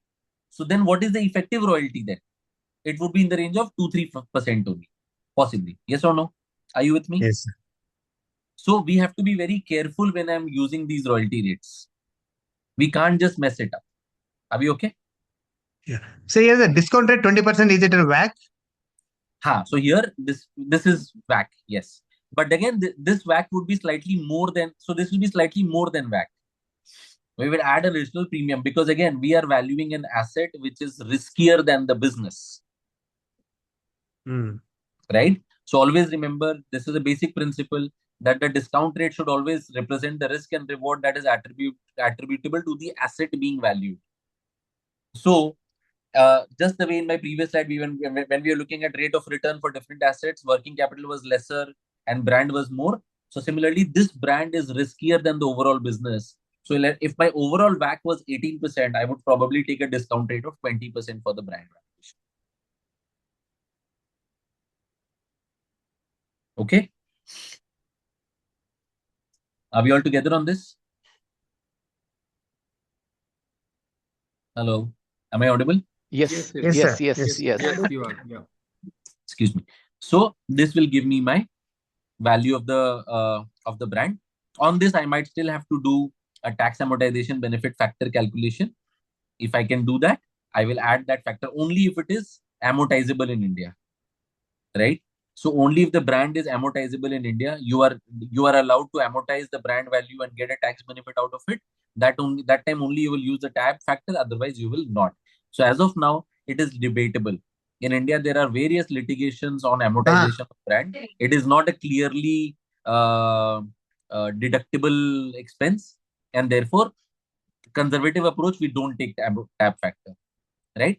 So then what is the effective royalty then? It would be in the range of 2-3% only, possibly. Yes or no? Are you with me? Yes. So we have to be very careful when I'm using these royalty rates. We can't just mess it up. Are we okay? Yeah. So here's a discount rate 20%. Is it a WAC? So here this is WAC, yes. But again, this WAC would be slightly more than, so this will be slightly more than WAC. We will add an additional premium because again, we are valuing an asset which is riskier than the business. right? So always remember, this is a basic principle that the discount rate should always represent the risk and reward that is attributable to the asset being valued. So just the way in my previous slide, when we were looking at rate of return for different assets, working capital was lesser and brand was more. So similarly, this brand is riskier than the overall business. So if my overall WACC was 18%, I would probably take a discount rate of 20% for the brand valuation. Okay. Are we all together on this? Hello. Am I audible? Yes, Yes, yes, sir. yes, yes. Yes, you are. Yeah. Excuse me. So this will give me my value of the brand. On this, I might still have to do a tax amortization benefit factor calculation. If I can do that, I will add that factor only if it is amortizable in India, right? So only if the brand is amortizable in India, you are allowed to amortize the brand value and get a tax benefit out of it. That time only you will use the tab factor, otherwise you will not. So as of now, it is debatable. In India, there are various litigations on amortization of brand. It is not a clearly deductible expense, and therefore conservative approach, we don't take tab factor, right?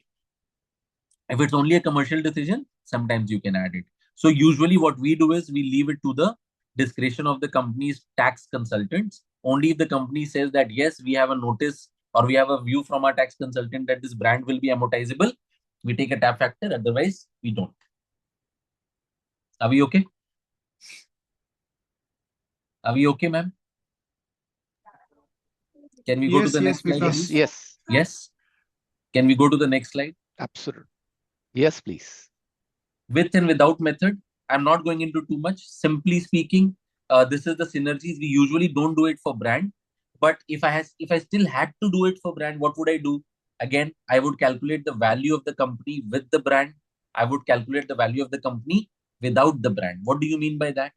If it's only a commercial decision, sometimes you can add it. So usually what we do is we leave it to the discretion of the company's tax consultants. Only if the company says that, yes, we have a notice or we have a view from our tax consultant that this brand will be amortizable, we take a tab factor. Otherwise, we don't. Are we okay? Are we okay, ma'am? Can we go to the next slide, Yes, please? yes. Yes. Can we go to the next slide? Absolutely. Yes, please. With and without method, I'm not going into too much. Simply speaking, this is the synergies. We usually don't do it for brand, but if I still had to do it for brand, what would I do? Again, I would calculate the value of the company with the brand. I would calculate the value of the company without the brand. What do you mean by that?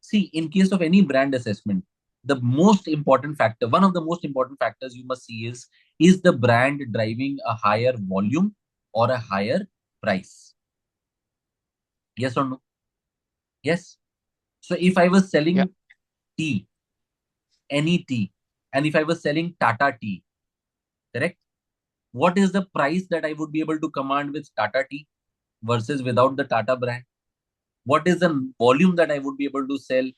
See, in case of any brand assessment, the most important factor, one of the most important factors you must see is the brand driving a higher volume or a higher price? Yes or no? Yes. So if I was selling tea, any tea, and if I was selling Tata tea, correct? What is the price that I would be able to command with Tata tea versus without the Tata brand? What is the volume that I would be able to sell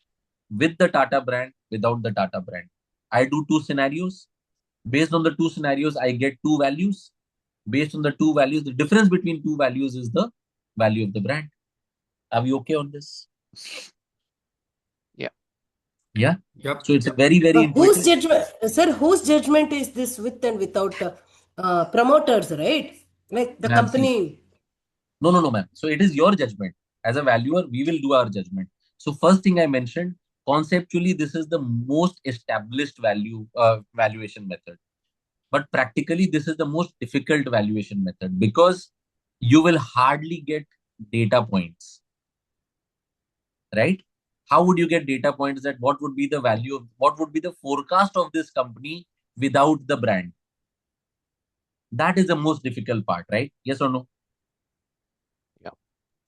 with the Tata brand, without the Tata brand? I do two scenarios. Based on the two scenarios, I get two values. Based on the two values, the difference between two values is the value of the brand. Are we okay on this? Yeah. Yeah. Yep. So it's a very, very Whose intuitive. judgment, sir? Whose judgment is this with and without promoters, right? Like the Ma'am, see. company. No, ma'am. So it is your judgment. As a valuer, we will do our judgment. So first thing I mentioned, conceptually, this is the most established valuation method. But practically, this is the most difficult valuation method because you will hardly get data points, right? How would you get data points that what would be the value of, what would be the forecast of this company without the brand? That is the most difficult part, right? Yes or no? Yeah.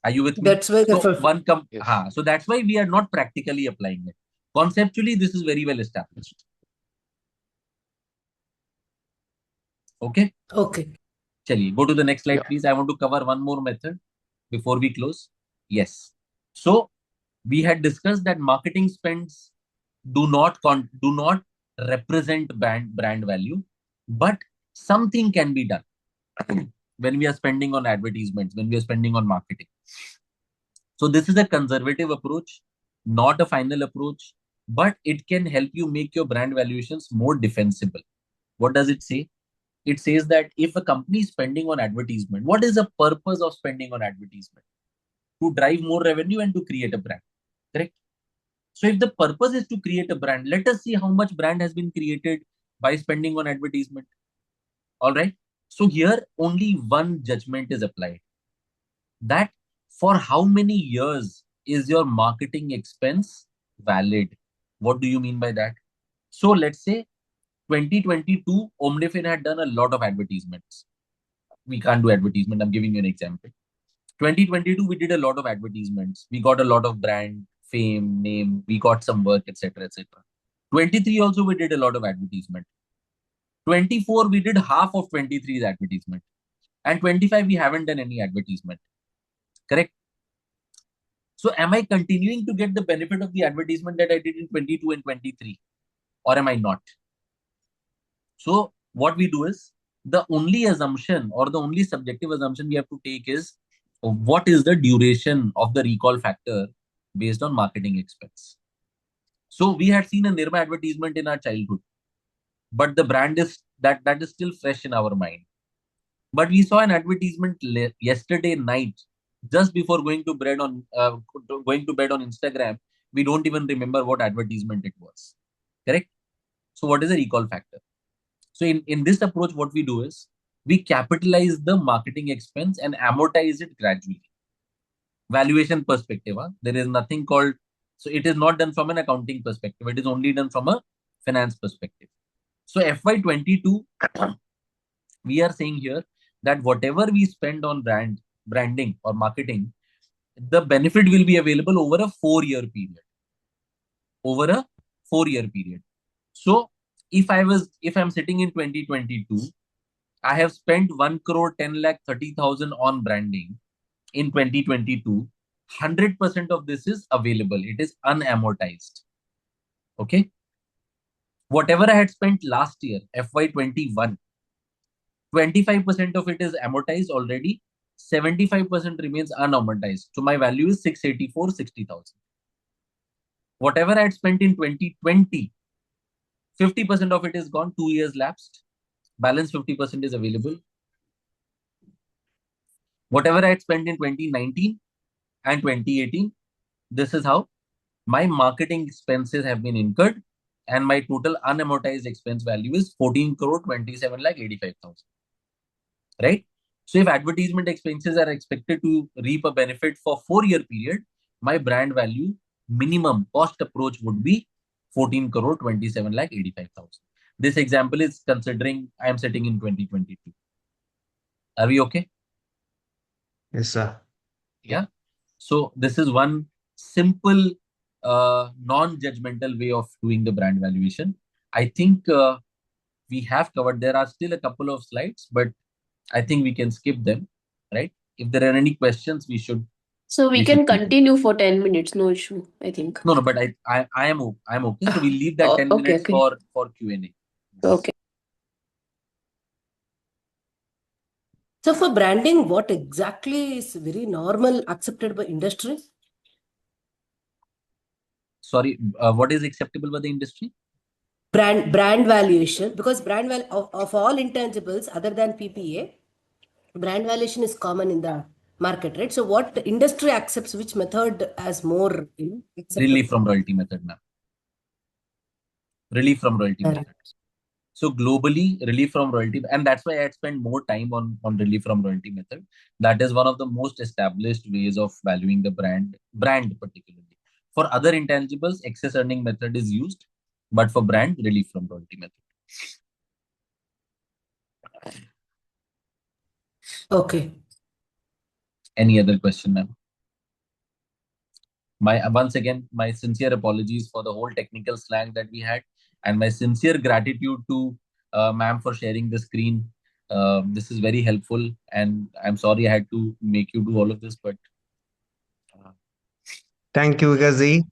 Are you with me? That's why Yes. So that's why we are not practically applying it. Conceptually, this is very well established. Okay. Okay. Chaliye, go to the next slide, Yeah. please. I want to cover one more method before we close. Yes. So we had discussed that marketing spends do not represent brand value, but something can be done when we are spending on advertisements, when we are spending on marketing. So this is a conservative approach, not a final approach, but it can help you make your brand valuations more defensible. What does it say? It says that if a company is spending on advertisement, what is the purpose of spending on advertisement? To drive more revenue and to create a brand, correct? So if the purpose is to create a brand, let us see how much brand has been created by spending on advertisement. All right. So here only one judgment is applied, that for how many years is your marketing expense valid? What do you mean by that? So let's say 2022, Omnifin had done a lot of advertisements. We can't do advertisement. I'm giving you an example. 2022, we did a lot of advertisements. We got a lot of brand fame, name. We got some work, etc., etc. 23 also we did a lot of advertisement. 24 we did half of 23's advertisement, and 25 we haven't done any advertisement. Correct. So am I continuing to get the benefit of the advertisement that I did in 22 and 23, or am I not? So what we do is, the only assumption or the only subjective assumption we have to take is, what is the duration of the recall factor based on marketing expense. So we had seen a Nirma advertisement in our childhood, but the brand is that is still fresh in our mind. But we saw an advertisement yesterday night, just before going to bed on Instagram. We don't even remember what advertisement it was. Correct. So what is the recall factor? So in this approach, what we do is, we capitalize the marketing expense and amortize it gradually. Valuation perspective, there is nothing called, so it is not done from an accounting perspective. It is only done from a finance perspective. So FY22, we are saying here that whatever we spend on branding or marketing, the benefit will be available over a 4-year period. Over a 4-year period. So if I'm sitting in 2022, I have spent 1 crore 10 lakh 30,000 on branding in 2022. 100% of this is available. It is unamortized. Okay. Whatever I had spent last year, FY21, 25% of it is amortized already. 75% remains unamortized. So my value is 684, 60,000. Whatever I had spent in 2020, 50% of it is gone, 2 years lapsed. Balance 50% is available. Whatever I had spent in 2019 and 2018, this is how my marketing expenses have been incurred, and my total unamortized expense value is 14 crore 27 lakh 85,000. Right? So if advertisement expenses are expected to reap a benefit for 4-year period, my brand value minimum cost approach would be 14 crore 27 lakh 85,000. This example is considering I am sitting in 2022. Are we okay? Yes, sir. Yeah. So this is one simple, non-judgmental way of doing the brand valuation. I think we have covered. There are still a couple of slides, but I think we can skip them, right? If there are any questions, we should. So we can continue for 10 minutes, no issue, I think. No, but I am okay. So we'll leave that 10 minutes Okay. for Q&A. Okay. So for branding, what exactly is very normal accepted by industry? Sorry, what is acceptable by the industry? Brand valuation, because of all intangibles other than PPA, brand valuation is common in the market, right? So what the industry accepts, which method as more Relief from royalty method, ma'am. Relief from royalty method. So globally, relief from royalty, and that's why I had spent more time on relief from royalty method. That is one of the most established ways of valuing the brand particularly. For other intangibles, excess earning method is used, but for brand, relief from royalty method. Okay. Any other question, ma'am? Once again, my sincere apologies for the whole technical slang that we had, and my sincere gratitude to ma'am for sharing the screen. This is very helpful, and I'm sorry I had to make you do all of this, but thank you, Vikash.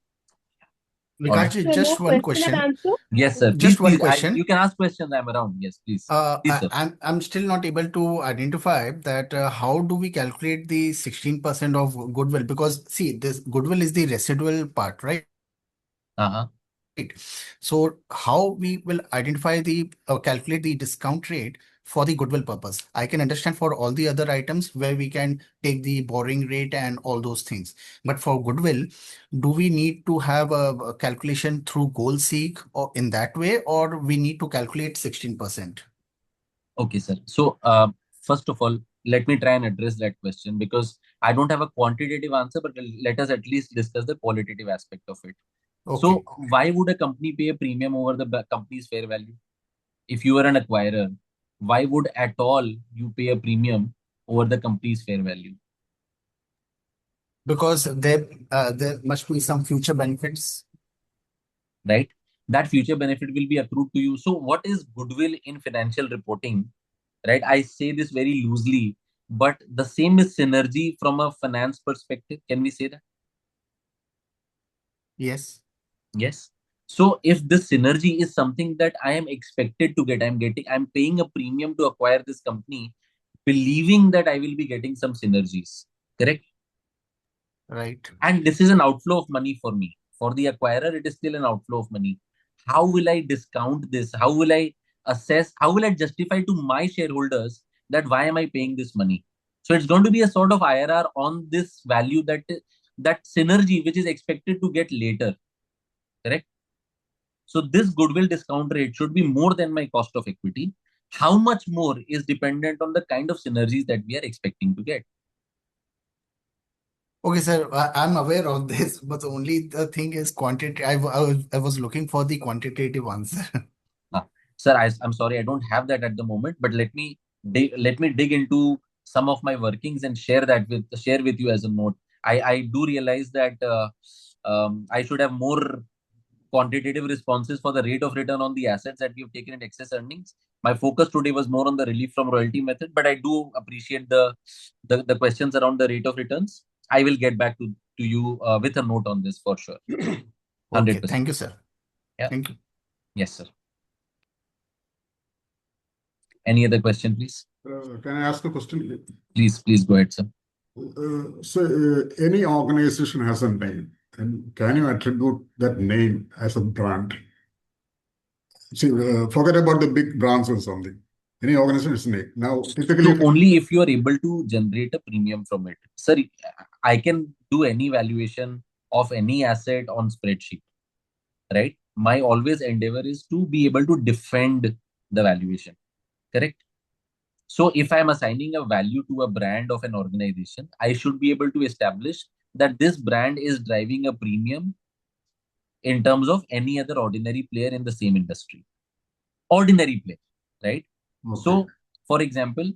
Vikash, just one question. Yes, sir. Just one Please, question. you can ask questions. I'm around. Yes, please. Please, sir. I'm still not able to identify that how do we calculate the 16% of goodwill? Because see, this goodwill is the residual part, right? So how we will identify the calculate the discount rate for the goodwill purpose? I can understand for all the other items where we can take the borrowing rate and all those things. But for goodwill, do we need to have a calculation through goal seek or in that way, or we need to calculate 16%? Okay, sir. So first of all, let me try and address that question, because I don't have a quantitative answer, but let us at least discuss the qualitative aspect of it. Okay. So why would a company pay a premium over the company's fair value? If you are an acquirer, why would at all you pay a premium over the company's fair value? Because there must be some future benefits. right? That future benefit will be accrued to you. So what is goodwill in financial reporting, right? I say this very loosely, but the same is synergy from a finance perspective. Can we say that? Yes. Yes. So if this synergy is something that I am expected to get, I'm paying a premium to acquire this company, believing that I will be getting some synergies. Correct? Right. And this is an outflow of money for me. For the acquirer, it is still an outflow of money. How will I discount this? How will I assess? How will I justify to my shareholders that why am I paying this money? So it's going to be a sort of IRR on this value, that synergy which is expected to get later. Correct? So this goodwill discount rate should be more than my cost of equity. How much more is dependent on the kind of synergies that we are expecting to get. Okay, sir, I'm aware of this, but only the thing is quantity. I was looking for the quantitative answer. Sir, I'm sorry, I don't have that at the moment, but let me dig into some of my workings and share with you as a note. I do realize that I should have more quantitative responses for the rate of return on the assets that we have taken in excess earnings. My focus today was more on the relief from royalty method, but I do appreciate the questions around the rate of returns. I will get back to you with a note on this for sure. 100%. Okay, thank you, sir. Yeah. Thank you. Yes, sir. Any other question, please? Can I ask a question? Please go ahead, sir. Any organization has a name, and can you attribute that name as a brand? See, forget about the big brands or something. Any organization is a name. Now, typically, So only if you are able to generate a premium from it. Sir, I can do any valuation of any asset on spreadsheet, right? My always endeavor is to be able to defend the valuation, correct? So if I'm assigning a value to a brand of an organization, I should be able to establish that this brand is driving a premium in terms of any other ordinary player in the same industry. Ordinary player, right? okay. So, for example,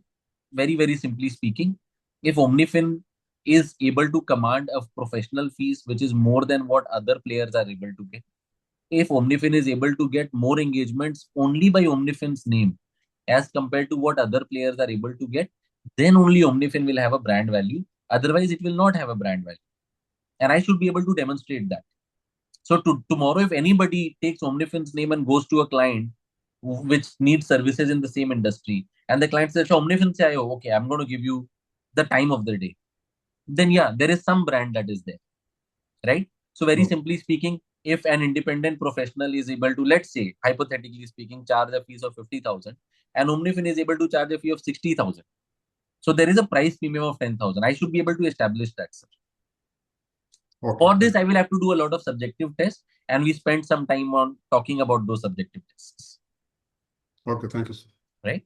very simply speaking, if Omnifin is able to command a professional fees which is more than what other players are able to get, if Omnifin is able to get more engagements only by Omnifin's name as compared to what other players are able to get, then only Omnifin will have a brand value. Otherwise, it will not have a brand value. And I should be able to demonstrate that. So tomorrow, if anybody takes Omnifin's name and goes to a client which needs services in the same industry, and the client says, Omnifin se aaye ho, okay, I'm going to give you the time of the day. Then yeah, there is some brand that is there, right? So very simply speaking, if an independent professional is able to, let's say, hypothetically speaking, charge a fees of 50,000, and Omnifin is able to charge a fee of 60,000. So there is a price premium of 10,000. I should be able to establish that, sir. Okay. For this, I will have to do a lot of subjective tests, and we spent some time on talking about those subjective tests. Okay, thank you, sir. Right?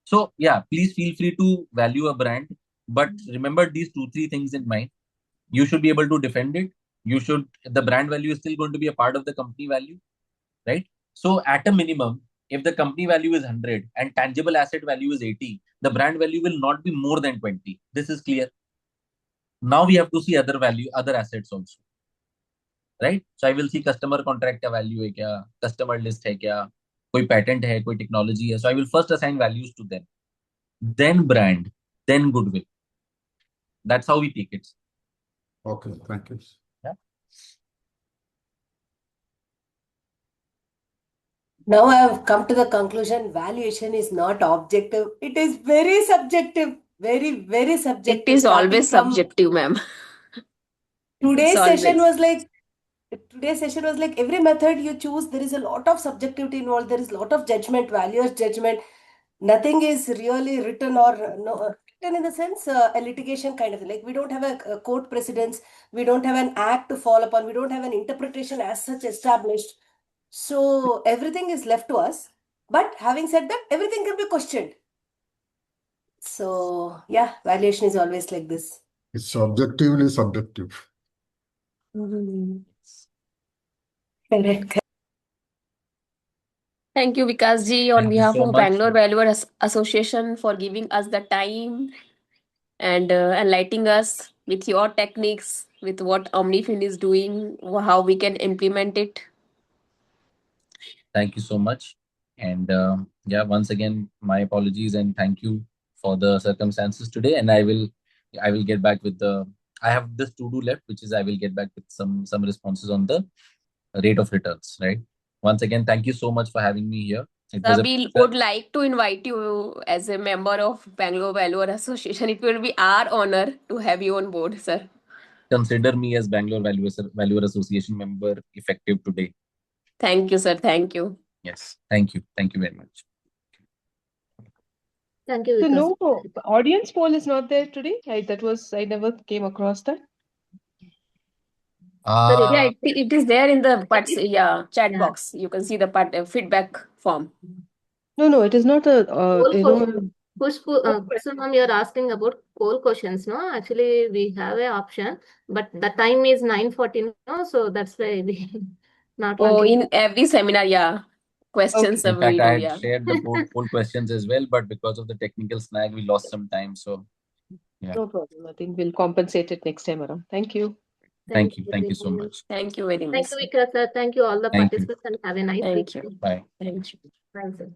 So yeah, please feel free to value a brand, but remember these 2-3 things in mind. You should be able to defend it. The brand value is still going to be a part of the company value, right? So at a minimum, if the company value is 100 and tangible asset value is 80, the brand value will not be more than 20. This is clear. Now we have to see other assets also, right? So I will see customer contract का value है क्या, customer list है क्या, कोई patent है, कोई technology है. So I will first assign values to them, then brand, then goodwill. That's how we take it. Okay, thank you. Yeah. Now I have come to the conclusion, valuation is not objective. It is very subjective. Very subjective. It is always subjective, ma'am. Today's It's session always. was like every method you choose, there is a lot of subjectivity involved. There is a lot of judgment, valuer's judgment. Nothing is really written or no, written in the sense a litigation kind of thing. Like we don't have a court precedence. We don't have an act to fall upon. We don't have an interpretation as such established. So everything is left to us. But having said that, everything can be questioned. So yeah, valuation is always like this. It's objectively subjective. Correct. Thank you, Vikas ji, on Thank you behalf so of much. Bangalore Valuer Association for giving us the time. and enlightening us with your techniques, with what Omnifin is doing, how we can implement it. Thank you so much. And yeah, once again, my apologies and thank you for the circumstances today. And I will get back with the. I have this to do left, which is I will get back with some responses on the rate of returns. Right. Once again, thank you so much for having me here. It was So a we pleasure. would like to invite you as a member of Bangalore Valuer Association. It will be our honor to have you on board, sir. Consider me as Bangalore Valuer Association member effective today. Thank you, sir. Thank you. Yes. Thank you. Thank you very much. Thank you, So Vikas. no audience poll is not there today. I never came across that. Yeah, it is there in the chat Yeah. box. You can see the feedback form. No, it is not a Poll question, ma'am, you're asking about poll questions, no? Actually, we have an option, but the time is 9:40, no? So that's why we not Oh, wanting. in every seminar, yeah, questions In fact, we I do, had yeah. shared the poll questions as well, but because of the technical snag, we lost some time. So, yeah. No problem. I think we'll compensate it next time around. Thank you. Thank you. Thank you so much. Thank you very much. Thank you, Vikas, sir. Thank you, all the Thank you. participants, and have a nice Thank day. you. Bye. Thank you. Thanks, sir.